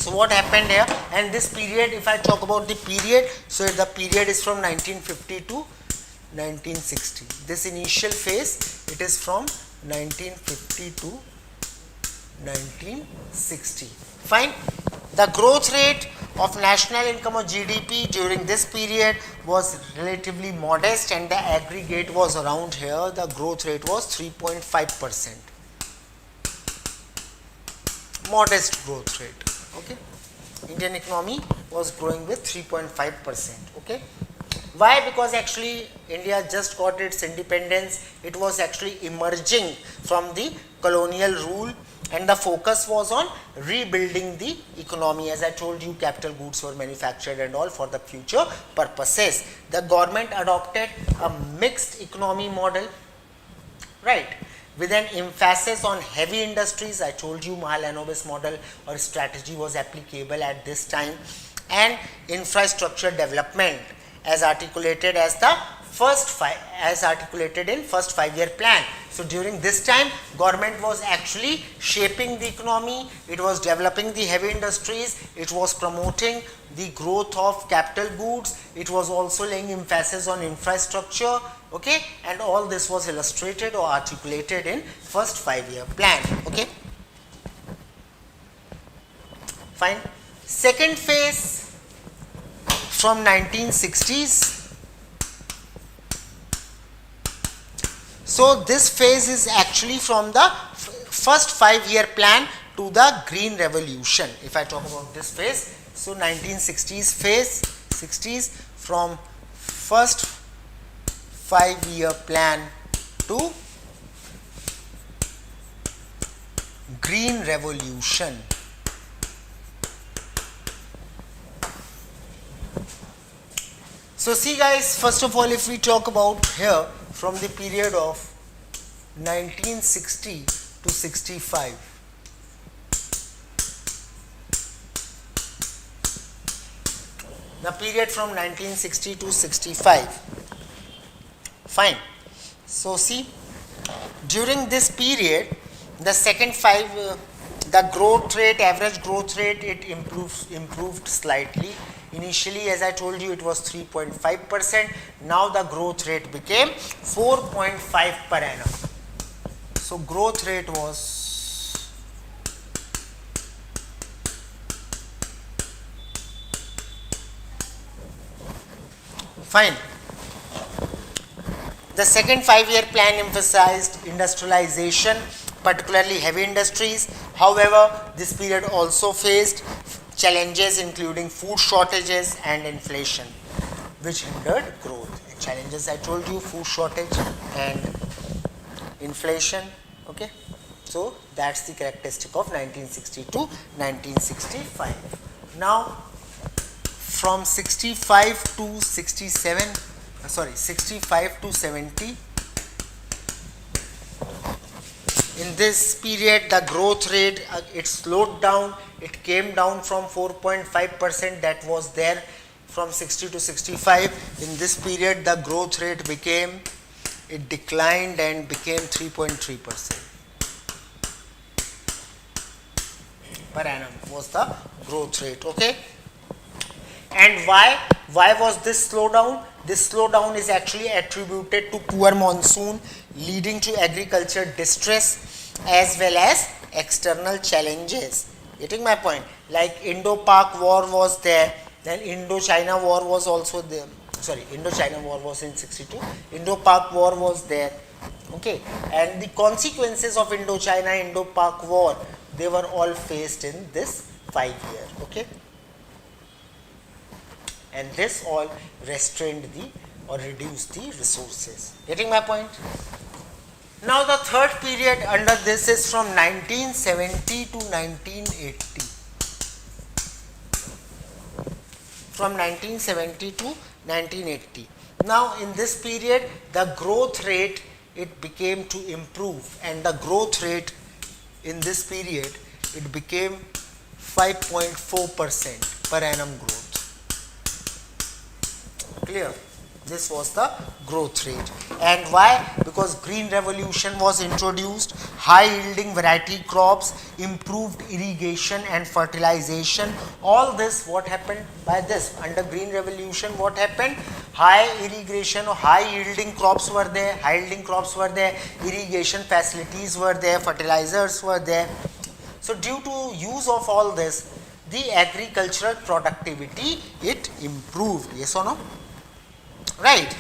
So what happened here, and this period, if I talk about the period, so the period is from 1950 to 1960. This initial phase, it is from 1950 to 1960. Fine. The growth rate of national income or GDP during this period was relatively modest, and the aggregate was around here. The growth rate was 3.5%. Modest growth rate. Okay, Indian economy was growing with 3.5%. Okay, why? Because actually India just got its independence. It was actually emerging from the colonial rule, and the focus was on rebuilding the economy. As I told you, capital goods were manufactured and all for the future purposes. The government adopted a mixed economy model, right, with an emphasis on heavy industries. I told you Mahal-Anobis model or strategy was applicable at this time, and infrastructure development as articulated as the first in first 5-year plan. So during this time, government was actually shaping the economy. It was developing the heavy industries. It was promoting the growth of capital goods. It was also laying emphasis on infrastructure. Okay, and all this was illustrated or articulated in first 5-year plan. Okay, fine. Second phase from 1960s. So this phase is actually from the first 5-year plan to the Green Revolution. If I talk about this phase, so 1960s phase, 60s, from first 5-year plan to Green Revolution. So see guys, first of all, if we talk about here from the period of 1960 to 65, the period from 1960 to 65. Fine. So see, during this period, the the growth rate, average growth rate, it improved slightly. Initially, as I told you, it was 3.5%. Now the growth rate became 4.5 per annum. So growth rate was fine. The second 5-year plan emphasized industrialization, particularly heavy industries. However, this period also faced challenges including food shortages and inflation, which hindered growth. Challenges, I told you, food shortage and inflation. Okay, so that's the characteristic of 1960 to 1965. Now, from 65 to 65 to 70, in this period the growth rate it slowed down. It came down from 4.5% that was there from 60 to 65. In this period the growth rate declined and became 3.3% per annum was the growth rate. Okay, and why was this slowdown? This slowdown is actually attributed to poor monsoon leading to agriculture distress as well as external challenges. Getting my point? Like Indo-Pak war was there, then Indo-China war was also there. Sorry, Indo-China war was in 62. Indo-Pak war was there. Okay, and the consequences of Indo-China, Indo-Pak war, they were all faced in this 5-year. Okay, and this all restrained or reduced the resources. Getting my point? Now the third period under this is from 1970 to 1980. From 1970 to 1980. Now in this period the growth rate it became to improve, and the growth rate in this period it became 5.4% per annum growth. Clear? This was the growth rate. And why? Because green revolution was introduced, high yielding variety crops, improved irrigation and fertilization. All this, what happened by this? Under green revolution, what happened? High irrigation or high yielding crops were there, irrigation facilities were there, fertilizers were there. So due to use of all this, the agricultural productivity, it improved. Yes or no? Right.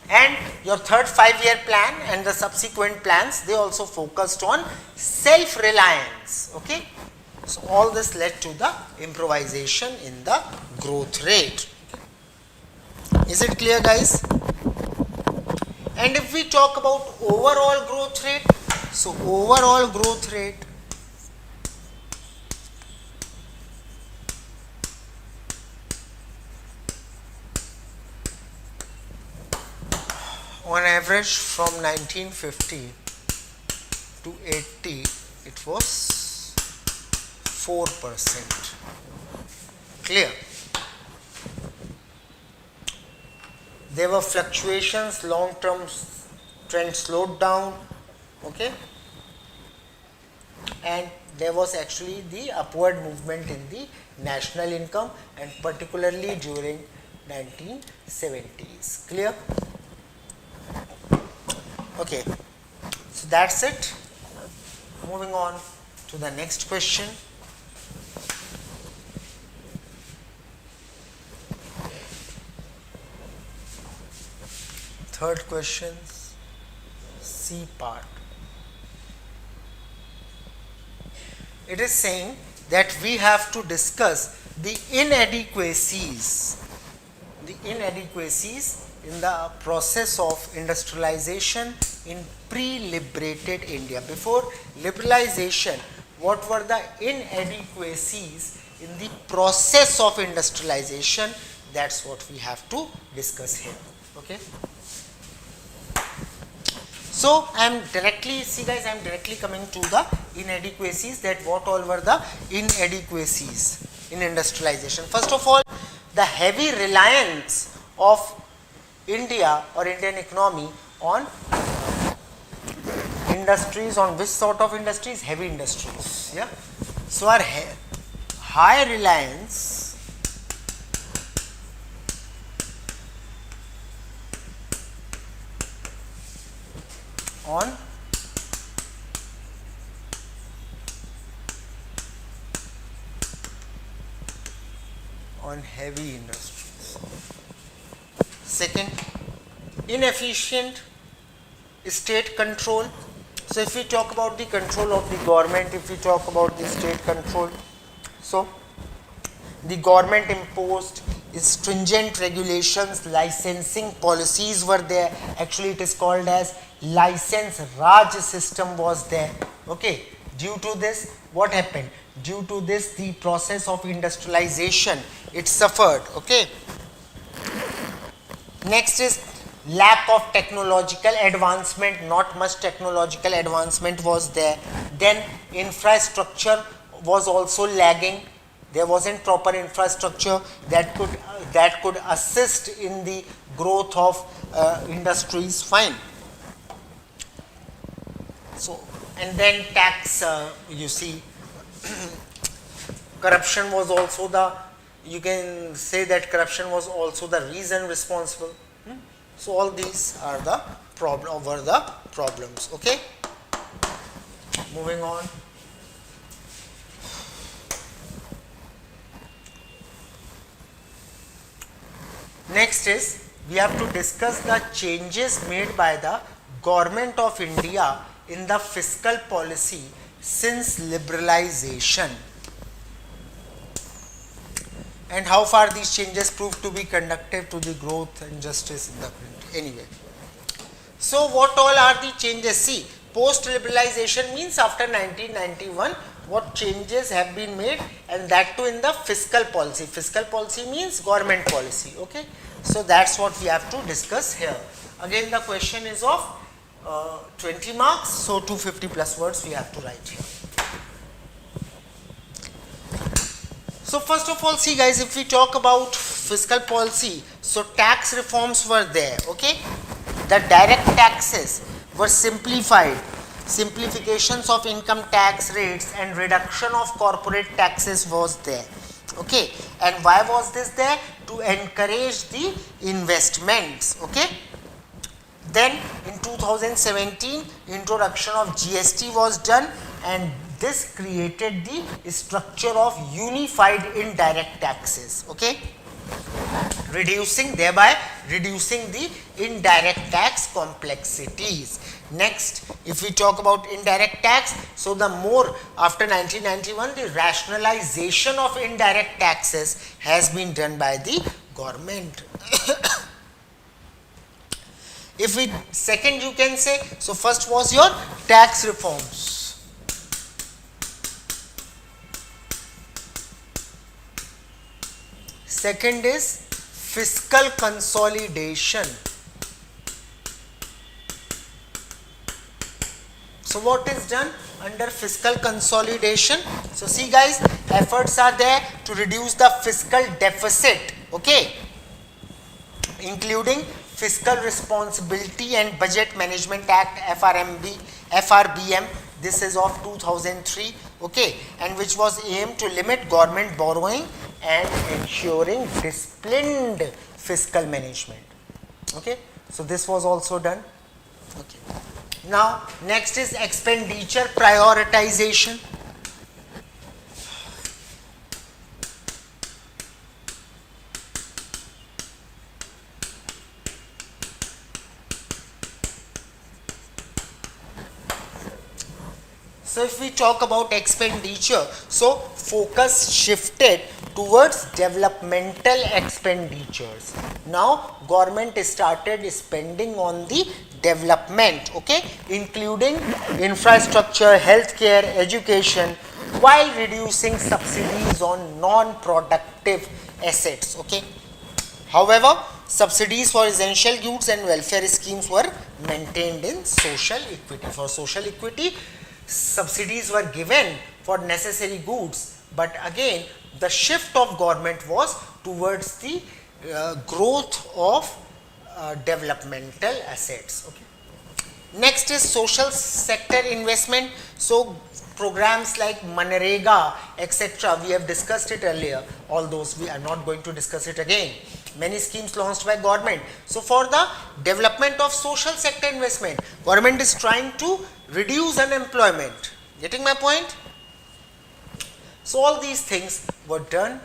And your third 5-year plan and the subsequent plans, they also focused on self-reliance. Okay. So all this led to the improvisation in the growth rate. Is it clear, guys? And if we talk about overall growth rate, so overall growth rate, on average from 1950 to 80 it was 4%. Clear? There were fluctuations, long-term trend slowed down. Okay, and there was actually the upward movement in the national income, and particularly during 1970s. Clear? Okay, so that's it. Moving on to the next question. Third question, C part. It is saying that we have to discuss the inadequacies in the process of industrialization in pre-liberated India. Before liberalization, what were the inadequacies in the process of industrialization? That's what we have to discuss here. Okay. So I am directly coming to the inadequacies, that what all were the inadequacies in industrialization. First of all, the heavy reliance of India or Indian economy on industries. On which sort of industries? Heavy industries. Yeah. So our high reliance on heavy industries. Second, inefficient state control. So if we talk about the control of the government, if we talk about the state control, so the government imposed stringent regulations, licensing policies were there. Actually it is called as license Raj system was there. Okay, due to this, what happened? Due to this, the process of industrialization, it suffered. Okay. Next is lack of technological advancement, not much technological advancement was there. Then infrastructure was also lagging. There wasn't proper infrastructure that could assist in the growth of industries. Fine. So, and then tax, you see, corruption was also you can say that corruption was also the reason responsible. So all these are the problems. Okay, moving on. Next is, we have to discuss the changes made by the Government of India in the fiscal policy since liberalization, and how far these changes proved to be conducive to the growth and justice in the country. Anyway, so what all are the changes? See, post liberalization means after 1991, what changes have been made, and that too in the fiscal policy. Fiscal policy means government policy. Okay, so that's what we have to discuss here. Again, the question is of 20 marks, so 250 plus words we have to write here. So first of all, see guys, if we talk about fiscal policy, so tax reforms were there. Okay, the direct taxes were simplified. Simplifications of income tax rates and reduction of corporate taxes was there. Okay, and why was this there? To encourage the investments. Okay, then in 2017, introduction of GST was done, and this created the structure of unified indirect taxes. Okay, thereby reducing the indirect tax complexities. Next, if we talk about indirect tax, so the more after 1991, the rationalization of indirect taxes has been done by the government. If we second, you can say, so first was your tax reforms. Second is fiscal consolidation. So what is done under fiscal consolidation? So see guys, efforts are there to reduce the fiscal deficit. Okay, including Fiscal Responsibility and Budget Management Act, FRBM. This is of 2003. Okay, and which was aimed to limit government borrowing and ensuring disciplined fiscal management. Okay, so this was also done. Okay, now next is expenditure prioritization. So if we talk about expenditure, so focus shifted towards developmental expenditures. Now government started spending on the development, okay, including infrastructure, healthcare, education, while reducing subsidies on non-productive assets. Okay. However, subsidies for essential goods and welfare schemes were maintained in social equity. For social equity, subsidies were given for necessary goods, but again the shift of government was towards the growth of developmental assets. Okay. Next is social sector investment. So programs like Manrega, etc. We have discussed it earlier. All those we are not going to discuss it again. Many schemes launched by government. So for the development of social sector investment, government is trying to reduce unemployment. Getting my point? So all these things were done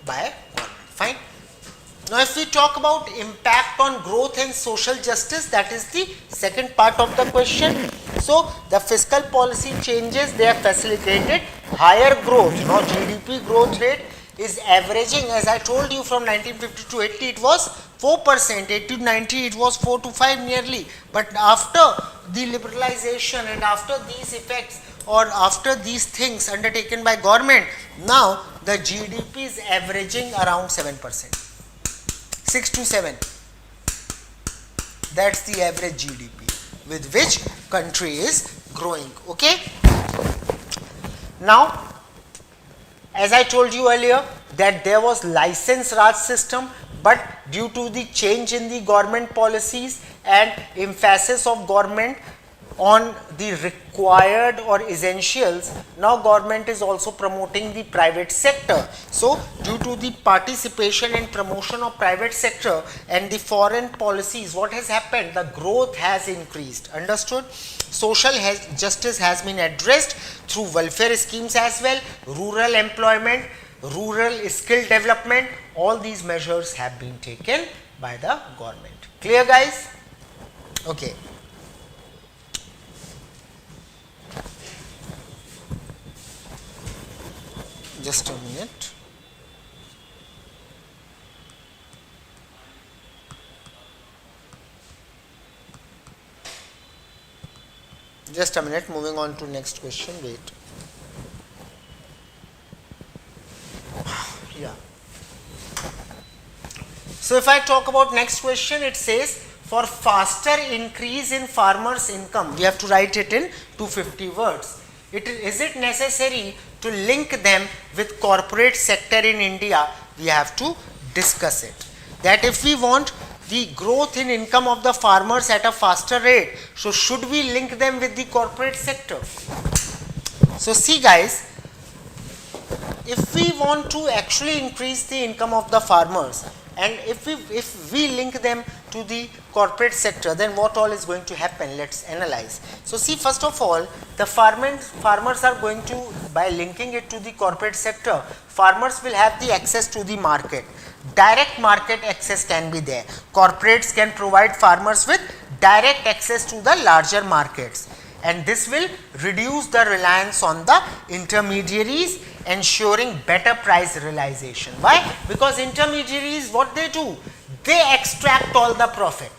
by government. Fine. Now if we talk about impact on growth and social justice, that is the second part of the question. So the fiscal policy changes, they have facilitated higher growth. Now GDP growth rate is averaging, as I told you, from 1950 to 80 it was 4%, 80 to 90 it was 4 to 5 nearly. But after the liberalization and after these effects or after these things undertaken by government, now the GDP is averaging around 7%. 6 to 7. That's the average GDP with which country is growing. Okay. Now, as I told you earlier that there was license Raj system, but due to the change in the government policies and emphasis of government on the required or essentials, now government is also promoting the private sector. So due to the participation and promotion of private sector and the foreign policies, what has happened? The growth has increased. Understood? Social justice has been addressed through welfare schemes as well, rural employment, rural skill development. All these measures have been taken by the government. Clear, guys? Okay. Just a minute. Just a minute, moving on to next question. Wait. Yeah. So if I talk about next question, it says for faster increase in farmers' income, we have to write it in 250 words. Is it necessary to link them with corporate sector in India? We have to discuss it. That if we want the growth in income of the farmers at a faster rate, so should we link them with the corporate sector? So see guys, if we want to actually increase the income of the farmers and if we link them to the corporate sector, then what all is going to happen? Let's analyze. So see, first of all, the farmers are going to, by linking it to the corporate sector, farmers will have the access to the market. Direct market access can be there. Corporates can provide farmers with direct access to the larger markets, and this will reduce the reliance on the intermediaries, ensuring better price realization. Why? Because intermediaries, what they do? They extract all the profit.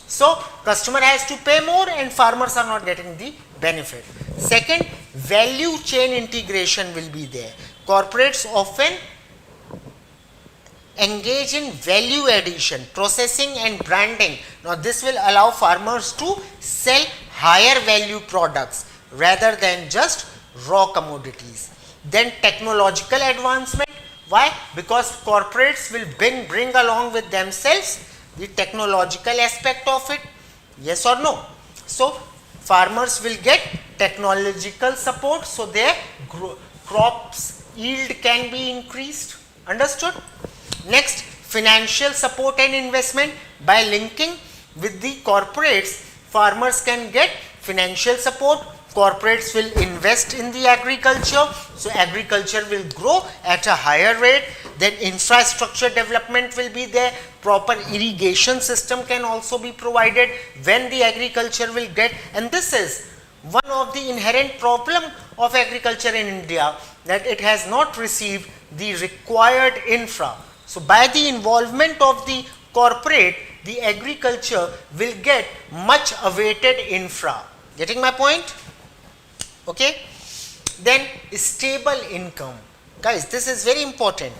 So customer has to pay more and farmers are not getting the benefit. Second, value chain integration will be there. Corporates often engage in value addition, processing and branding. Now this will allow farmers to sell higher value products rather than just raw commodities. Then technological advancement. Why? Because corporates will bring along with themselves the technological aspect of it. Yes or no? So farmers will get technological support, so their crops yield can be increased. Understood? Next, financial support and investment. By linking with the corporates, farmers can get financial support. Corporates will invest in the agriculture, so agriculture will grow at a higher rate. Then infrastructure development will be there. Proper irrigation system can also be provided when the agriculture will get, and this is one of the inherent problem of agriculture in India, that it has not received the required infra. So by the involvement of the corporate, the agriculture will get much awaited infra. Getting my point? Okay. Then stable income. Guys, this is very important,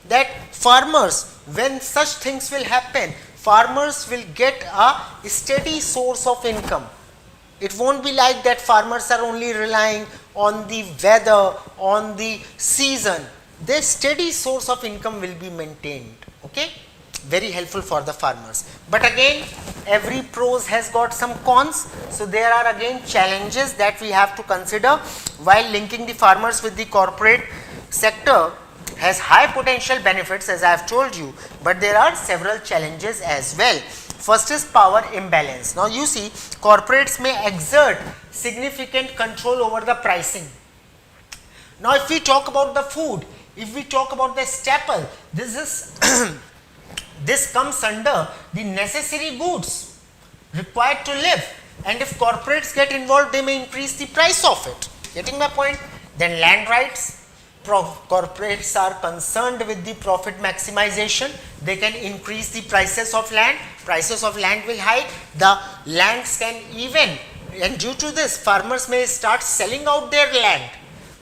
that farmers, when such things will happen, farmers will get a steady source of income. It won't be like that farmers are only relying on the weather, on the season. their steady source of income will be maintained. Okay, very helpful for the farmers. But again, every pros has got some cons, so there are again challenges that we have to consider while linking the farmers with the corporate sector. Has high potential benefits, as I have told you, but there are several challenges as well. First is power imbalance. Now you see, corporates may exert significant control over the pricing. Now if we talk about the food, if we talk about the staple, this is this comes under the necessary goods required to live, and if corporates get involved, they may increase the price of it. Getting my point? Then land rights. Corporates are concerned with the profit maximization. They can increase the prices of land. Prices of land will hike. The lands can even, and due to this, farmers may start selling out their land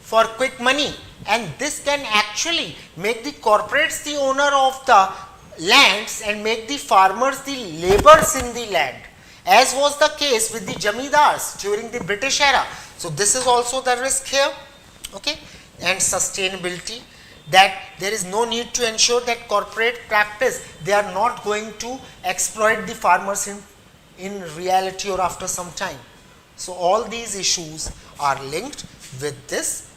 for quick money, and this can actually make the corporates the owner of the lands and make the farmers the laborers in the land, as was the case with the jamidars during the British era. So this is also the risk here. Okay, and sustainability, that there is no need to ensure that corporate practice, they are not going to exploit the farmers in reality or after some time. So all these issues are linked with this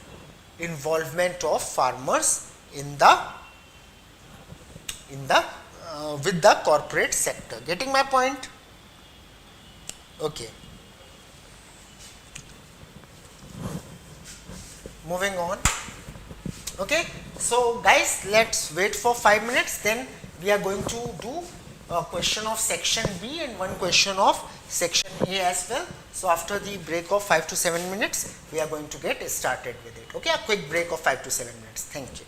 involvement of farmers in the with the corporate sector. Getting my point? Okay, moving on. Okay, so guys, let's wait for 5 minutes, then we are going to do a question of section B and one question of section A as well. So after the break of 5 to 7 minutes, we are going to get started with it. Okay, a quick break of 5 to 7 minutes. Thank you.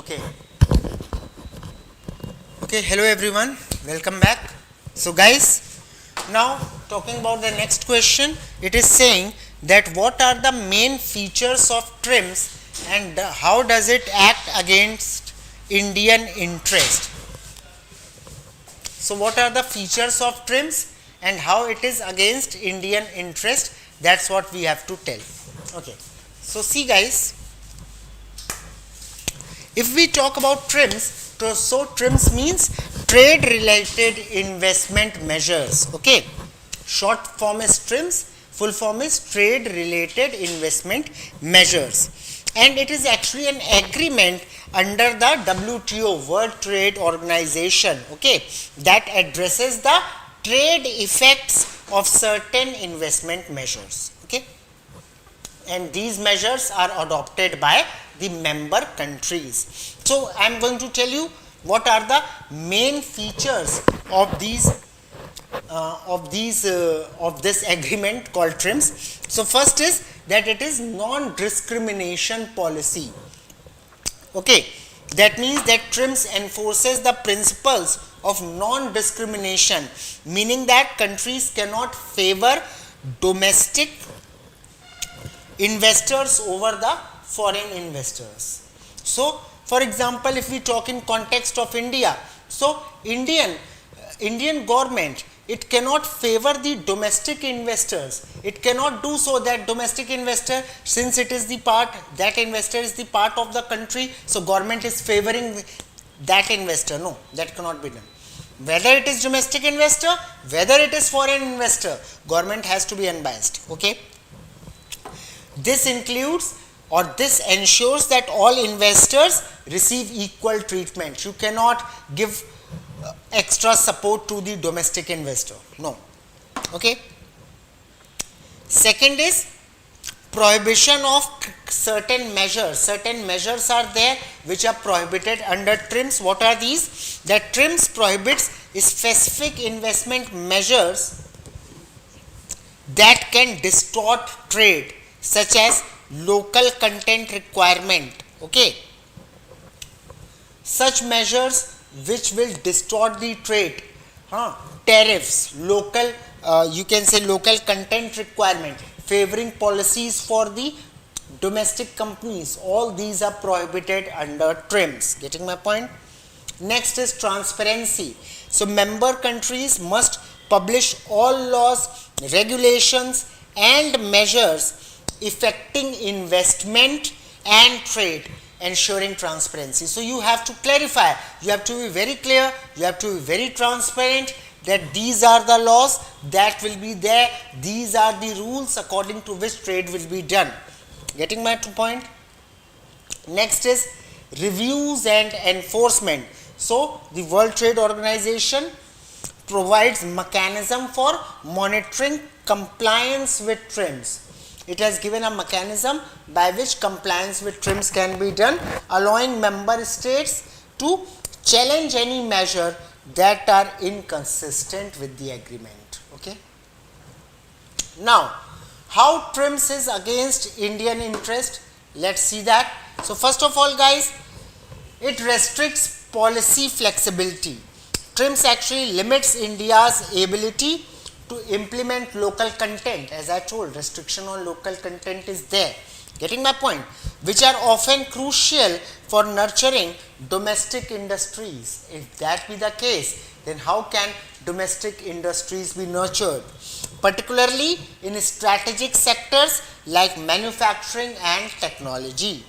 Okay. Okay, hello everyone, welcome back. So guys, now talking about the next question, it is saying that what are the main features of TRIMS and how does it act against Indian interest? So what are the features of TRIMS and how it is against Indian interest? That's what we have to tell. Okay. So see guys, if we talk about TRIMS, so TRIMS means trade related investment measures. Okay. Short form is TRIMS, full form is trade related investment measures. And it is actually an agreement under the WTO, World Trade Organization, okay, that addresses the trade effects of certain investment measures, okay, and these measures are adopted by the member countries. So I am going to tell you what are the main features of this agreement called TRIMS. So first is that it is non-discrimination policy. Okay, that means that TRIMS enforces the principles of non-discrimination, meaning that countries cannot favor domestic investors over the foreign investors. So for example, if we talk in context of India, so Indian government, it cannot favor the domestic investors. It cannot do so that domestic investor, since it is the part, that investor is the part of the country, so government is favoring that investor. No, that cannot be done. Whether it is domestic investor, whether it is foreign investor, government has to be unbiased. Okay. This includes or this ensures that all investors receive equal treatment. You cannot give extra support to the domestic investor. No. Okay. Second is prohibition of certain measures. Certain measures are there which are prohibited under TRIMS. What are these? That TRIMS prohibits specific investment measures that can distort trade, such as local content requirement. Okay. Such measures which will distort the trade, tariffs, local, you can say local content requirement, favoring policies for the domestic companies, all these are prohibited under TRIMS. Getting my point? Next is transparency. So member countries must publish all laws, regulations and measures affecting investment and trade, ensuring transparency. So you have to clarify, you have to be very clear, you have to be very transparent that these are the laws that will be there, these are the rules according to which trade will be done. Getting my point? Next is reviews and enforcement. So the World Trade Organization provides mechanism for monitoring compliance with TRIMS. It has given a mechanism by which compliance with TRIMS can be done, allowing member states to challenge any measure that are inconsistent with the agreement. Okay. Now, how TRIMS is against Indian interest? Let's see that. So first of all guys, it restricts policy flexibility. TRIMS actually limits India's ability to implement local content. As I told, restriction on local content is there. Getting my point? Which are often crucial for nurturing domestic industries. If that be the case, then how can domestic industries be nurtured? Particularly in strategic sectors like manufacturing and technology.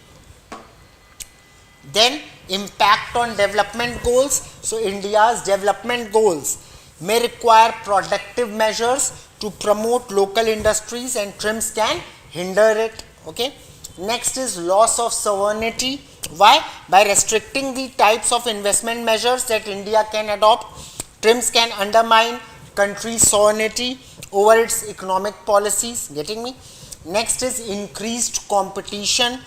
Then impact on development goals. So India's development goals may require productive measures to promote local industries and TRIMS can hinder it. Okay. Next is loss of sovereignty. Why? By restricting the types of investment measures that India can adopt, TRIMS can undermine country's sovereignty over its economic policies. Getting me? Next is increased competition.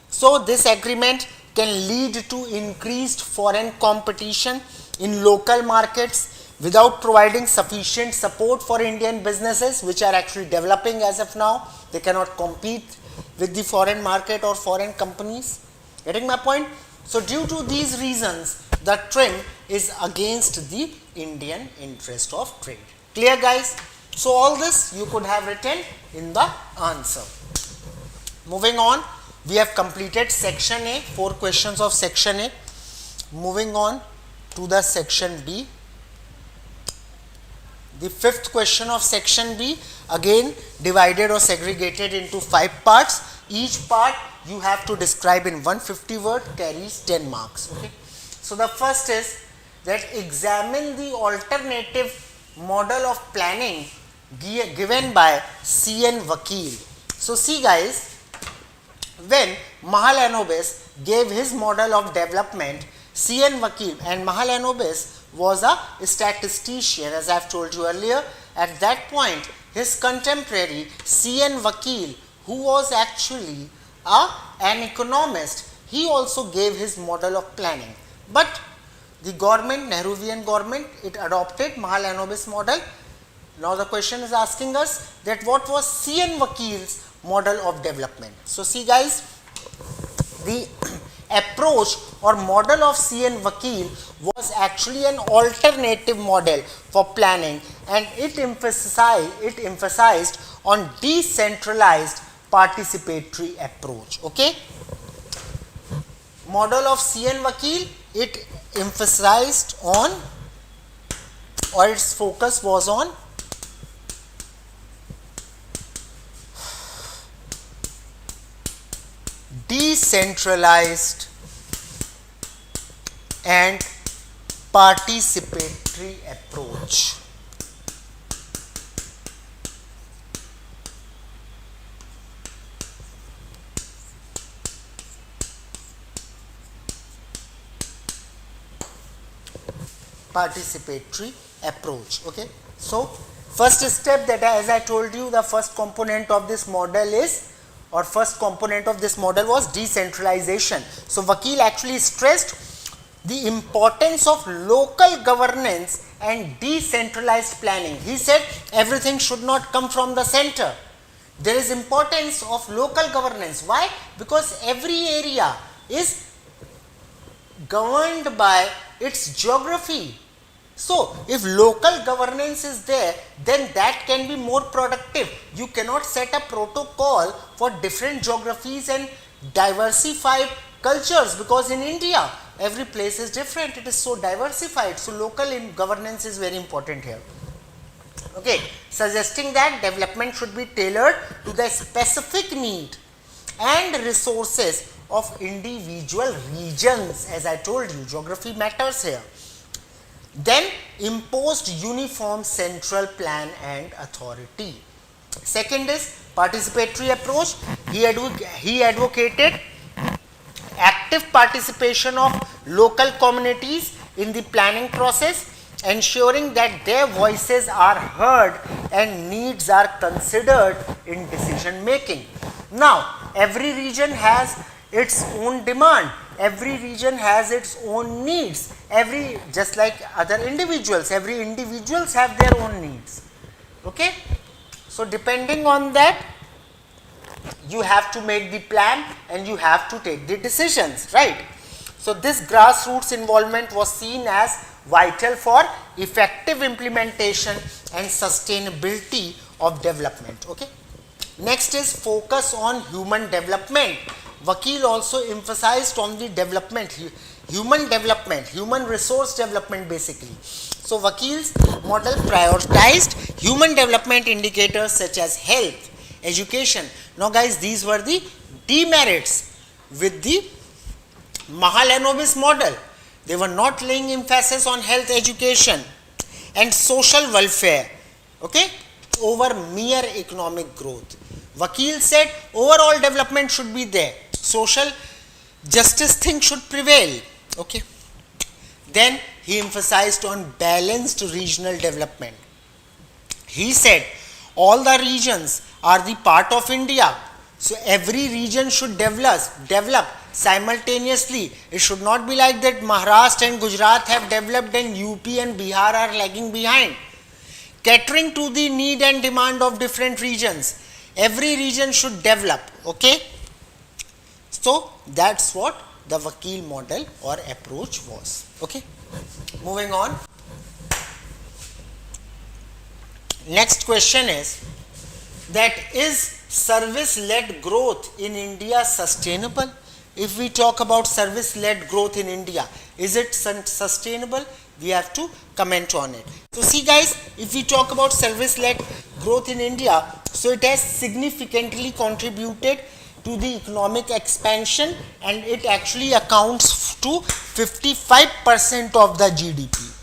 So this agreement can lead to increased foreign competition in local markets without providing sufficient support for Indian businesses which are actually developing as of now. They cannot compete with the foreign market or foreign companies. Getting my point? So due to these reasons, the trend is against the Indian interest of trade. Clear, guys? So all this you could have written in the answer. Moving on, we have completed section A, 4 questions of section A. Moving on to the section B. The 5th question of section B, again divided or segregated into 5 parts. Each part you have to describe in 150 word, carries 10 marks. Okay. So the first is that examine the alternative model of planning given by C.N. Vakil. So see, guys, when Mahalanobis gave his model of development, C.N. Vakil, and Mahalanobis was a statistician, as I have told you earlier. At that point, his contemporary C.N. Vakil, who was actually an economist, he also gave his model of planning. But the government, Nehruvian government, it adopted Mahalanobis model. Now the question is asking us that what was C.N. Vakil's model of development. So see, guys, the approach or model of C.N. Vakil was actually an alternative model for planning, and it emphasized on decentralized participatory approach. Okay, model of C.N. Vakil, it emphasized on, or its focus was on decentralized and participatory approach. Participatory approach. Okay. So first step, that as I told you, the first component of this model is, or first component of this model was decentralization. So Vakil actually stressed the importance of local governance and decentralized planning. He said everything should not come from the center. There is importance of local governance. Why? Because every area is governed by its geography. So if local governance is there, then that can be more productive. You cannot set a protocol for different geographies and diversified cultures, because in India every place is different, it is so diversified. So local governance is very important here. Okay, suggesting that development should be tailored to the specific need and resources of individual regions. As I told you, geography matters here. Then imposed uniform central plan and authority. Second is participatory approach. He advocated active participation of local communities in the planning process, ensuring that their voices are heard and needs are considered in decision making. Now, every region has its own demand, every region has its own needs, just like other individuals, every individuals have their own needs. Okay, so depending on that, you have to make the plan and you have to take the decisions, right? So this grassroots involvement was seen as vital for effective implementation and sustainability of development. Okay, next is focus on human development. Vakil also emphasized on the development, human resource development basically. So Vakil's model prioritized human development indicators such as health, education. Now guys, these were the demerits with the Mahalanobis model. They were not laying emphasis on health, education and social welfare, okay, over mere economic growth. Vakil said overall development should be there. Social justice thing should prevail. Okay. Then he emphasized on balanced regional development. He said all the regions are the part of India. So every region should develop simultaneously. It should not be like that Maharashtra and Gujarat have developed and UP and Bihar are lagging behind. Catering to the need and demand of different regions. Every region should develop. Okay. So that's what the Vakil model or approach was. Okay, moving on. Next question is that is service-led growth in India sustainable? If we talk about service-led growth in India, is it sustainable? We have to comment on it. So see guys, if we talk about service-led growth in India, so it has significantly contributed to the economic expansion and it actually accounts to 55% of the GDP.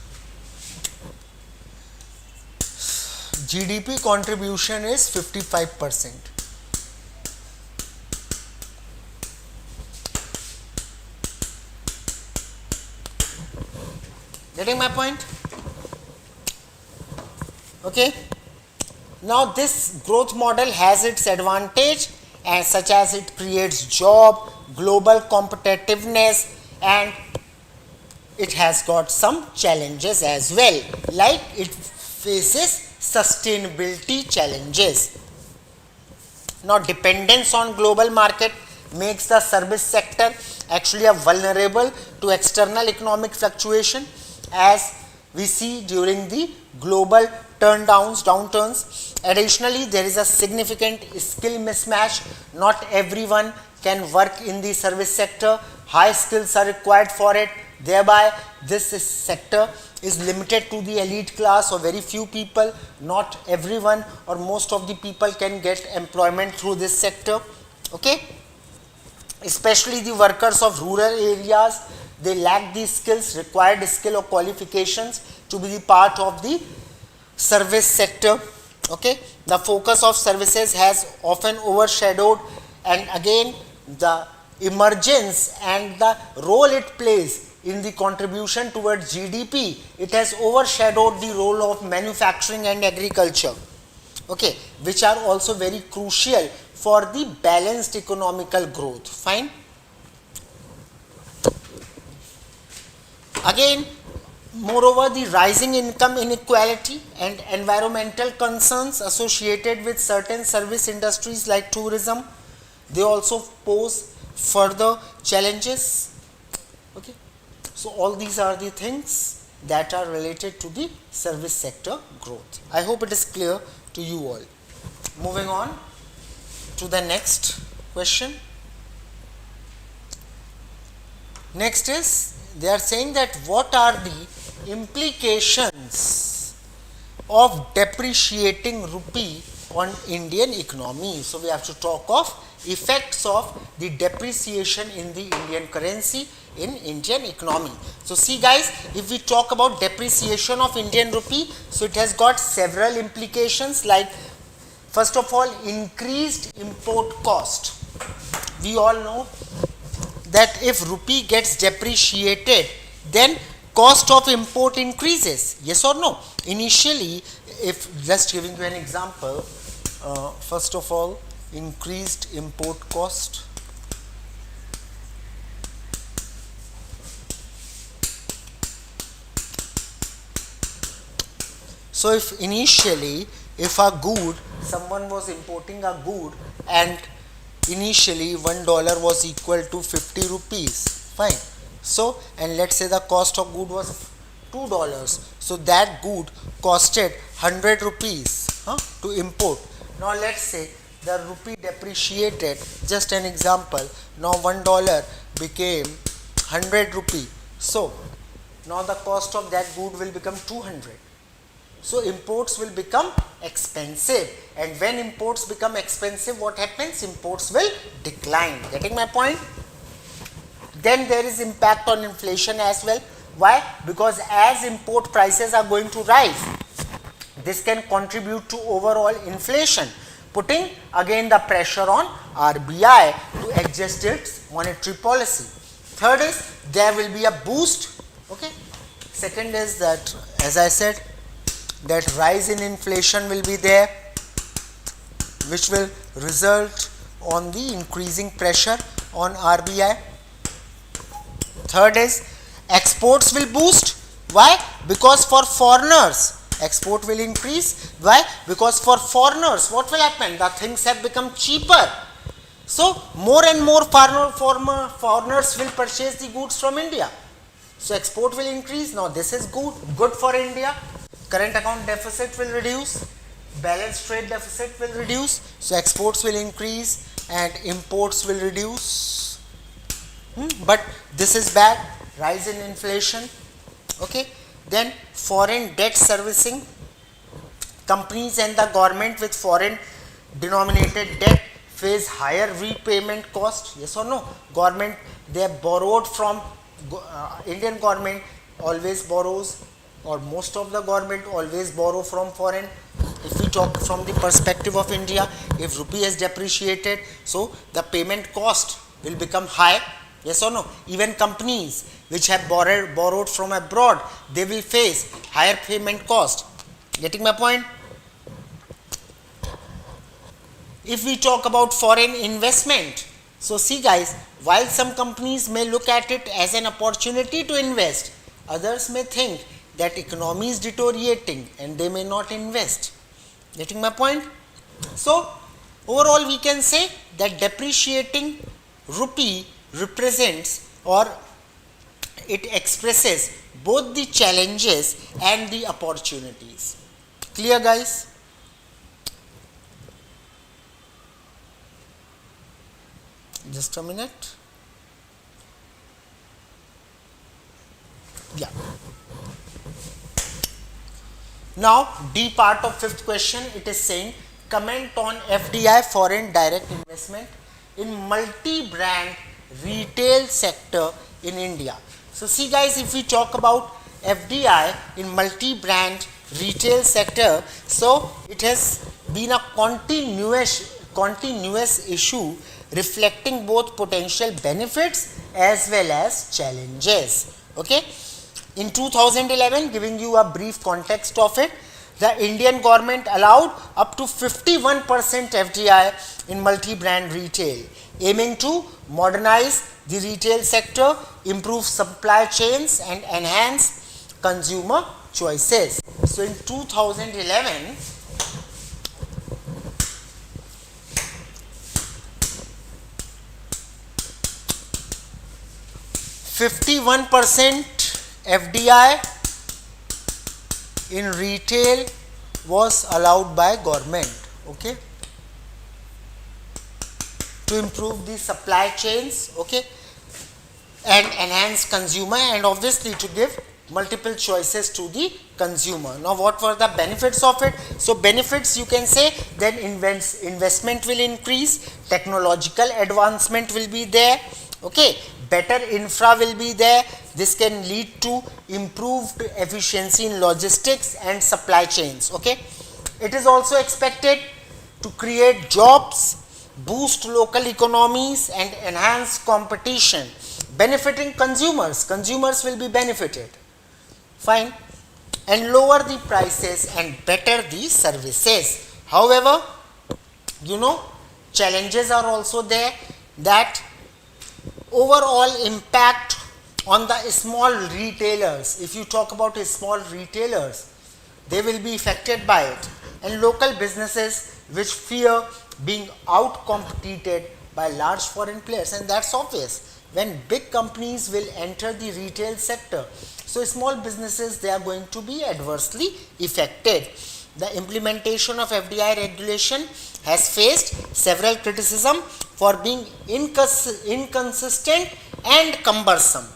GDP contribution is 55%. Getting my point? Okay. Now this growth model has its advantage, and such as it creates job, global competitiveness, and it has got some challenges as well, like it faces sustainability challenges. Now dependence on global market makes the service sector actually vulnerable to external economic fluctuation, as we see during the global downturns. Additionally, there is a significant skill mismatch. Not everyone can work in the service sector. High skills are required for it. Thereby, this sector is limited to the elite class or very few people. Not everyone or most of the people can get employment through this sector. Okay, especially the workers of rural areas, they lack the skills, required skill or qualifications to be the part of the service sector. Okay, the focus of services has often overshadowed, and again the emergence and the role it plays in the contribution towards GDP, it has overshadowed the role of manufacturing and agriculture, okay, which are also very crucial for the balanced economical growth. Fine. Again, moreover, the rising income inequality and environmental concerns associated with certain service industries like tourism, they also pose further challenges. Okay, so all these are the things that are related to the service sector growth. I hope it is clear to you all. Moving on to the next question. Next is, they are saying that what are the implications of depreciating rupee on Indian economy. So we have to talk of effects of the depreciation in the Indian currency in Indian economy. So see guys, if we talk about depreciation of Indian rupee, so it has got several implications, like first of all, increased import cost. We all know that if rupee gets depreciated, then cost of import increases. Yes or no? Initially, if just giving you an example, first of all, increased import cost. So if initially, if a good, someone was importing a good and initially $1 was equal to 50 rupees, fine. So, and let's say the cost of good was $2. So that good costed 100 rupees to import. Now let's say the rupee depreciated, just an example, now $1 became 100 rupee. So now the cost of that good will become 200. So imports will become expensive, and when imports become expensive, what happens? Imports will decline. Getting my point? Then there is impact on inflation as well. Why? Because as import prices are going to rise, this can contribute to overall inflation, putting again the pressure on RBI to adjust its monetary policy. Third is, there will be a boost. Okay. Second is that, as I said, that rise in inflation will be there, which will result on the increasing pressure on RBI. Third is, exports will boost. Why? Because for foreigners, export will increase. Why? Because for foreigners, what will happen? The things have become cheaper. So more and more foreigners will purchase the goods from India. So export will increase. Now this is good for India. Current account deficit will reduce. Balance trade deficit will reduce. So exports will increase and imports will reduce. But this is bad. Rise in inflation. Okay. Then foreign debt servicing. Companies and the government with foreign denominated debt face higher repayment cost. Yes or no? Government, they have borrowed from Indian government always borrows, or most of the government always borrow from foreign. If we talk from the perspective of India, if rupee has depreciated, so the payment cost will become high. Yes or no? Even companies which have borrowed from abroad, they will face higher payment cost. Getting my point? If we talk about foreign investment, so see guys, while some companies may look at it as an opportunity to invest, others may think that economy is deteriorating and they may not invest. Getting my point? So overall we can say that depreciating rupee represents, or it expresses, both the challenges and the opportunities. Clear guys? Just a minute. Yeah. Now D part of fifth question, it is saying comment on FDI, foreign direct investment, in multi-brand retail sector in India. So see guys, if we talk about FDI in multi-brand retail sector, so it has been a continuous issue reflecting both potential benefits as well as challenges. Okay. In 2011, giving you a brief context of it, the Indian government allowed up to 51% FDI in multi-brand retail, aiming to modernize the retail sector, improve supply chains and enhance consumer choices. So in 2011, 51% FDI in retail was allowed by government, okay, to improve the supply chains, okay, and enhance consumer, and obviously to give multiple choices to the consumer. Now what were the benefits of it? So benefits, you can say, then investment will increase, technological advancement will be there, okay, better infra will be there. This can lead to improved efficiency in logistics and supply chains, okay. It is also expected to create jobs, boost local economies and enhance competition, benefiting consumers. Consumers will be benefited, fine, and lower the prices and better the services. However, you know, challenges are also there, that overall impact on the small retailers. If you talk about small retailers, they will be affected by it, and local businesses which fear being out competed by large foreign players, and that's obvious. When big companies will enter the retail sector, so small businesses, they are going to be adversely affected. The implementation of FDI regulation has faced several criticism for being inconsistent and cumbersome,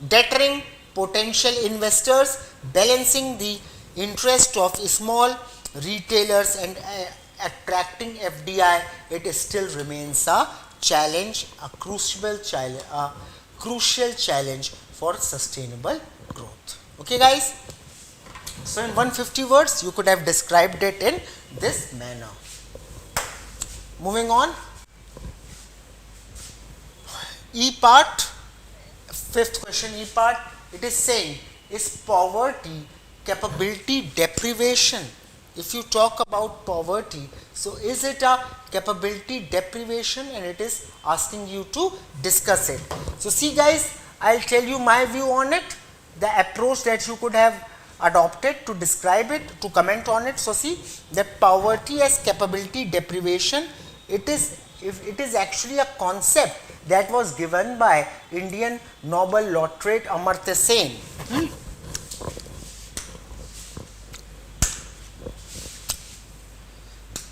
deterring potential investors, balancing the interest of small retailers and attracting FDI. It still remains a challenge, a crucial challenge for sustainable growth. Okay guys, so in 150 words you could have described it in this manner. Moving on, E part, fifth question, E part, it is saying, is poverty capability deprivation? If you talk about poverty, so is it a capability deprivation? And it is asking you to discuss it. So see guys, I'll tell you my view on it, the approach that you could have adopted to describe it, to comment on it. So see, that poverty as capability deprivation, it is if it is actually a concept that was given by Indian Nobel laureate Amartya Sen.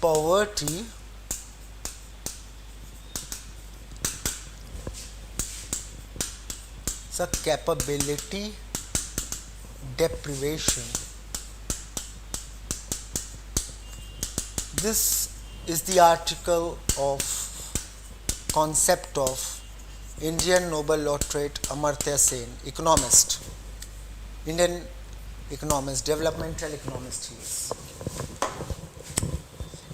Poverty is a capability deprivation. This is the article of concept of Indian Nobel laureate Amartya Sen, economist, Indian economist, developmental economist he is.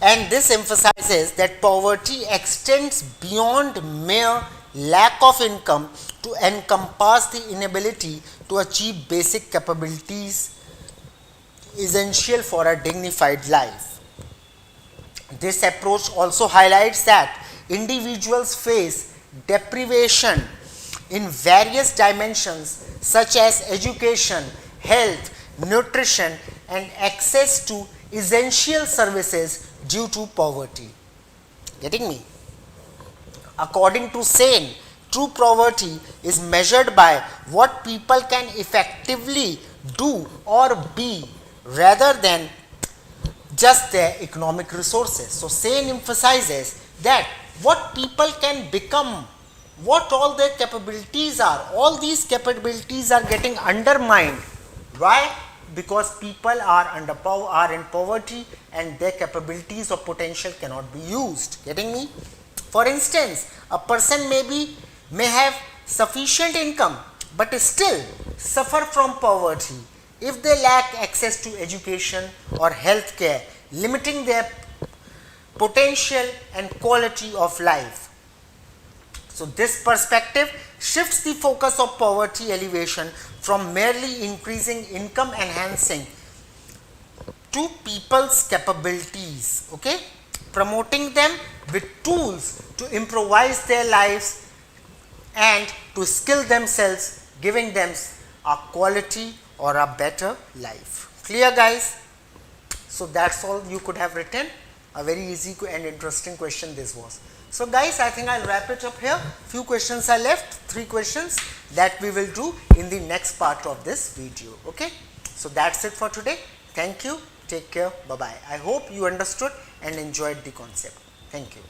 And this emphasizes that poverty extends beyond mere lack of income to encompass the inability to achieve basic capabilities essential for a dignified life. This approach also highlights that individuals face deprivation in various dimensions such as education, health, nutrition, and access to essential services due to poverty. Getting me? According to Sen, true poverty is measured by what people can effectively do or be rather than just their economic resources. So Sen emphasizes that what people can become, what all their capabilities are, all these capabilities are getting undermined. Why? Because people are in poverty and their capabilities or potential cannot be used. Getting me? For instance, a person may have sufficient income but still suffer from poverty if they lack access to education or health care, limiting their potential and quality of life. So this perspective shifts the focus of poverty alleviation from merely increasing income enhancing to people's capabilities, okay, promoting them with tools to improvise their lives and to skill themselves, giving them a quality or a better life. Clear, guys? So that's all you could have written. A very easy and interesting question this was. So guys, I think I'll wrap it up here. Few questions are left, 3 questions that we will do in the next part of this video. Okay, so that's it for today. Thank you. Take care. Bye bye. I hope you understood and enjoyed the concept. Thank you.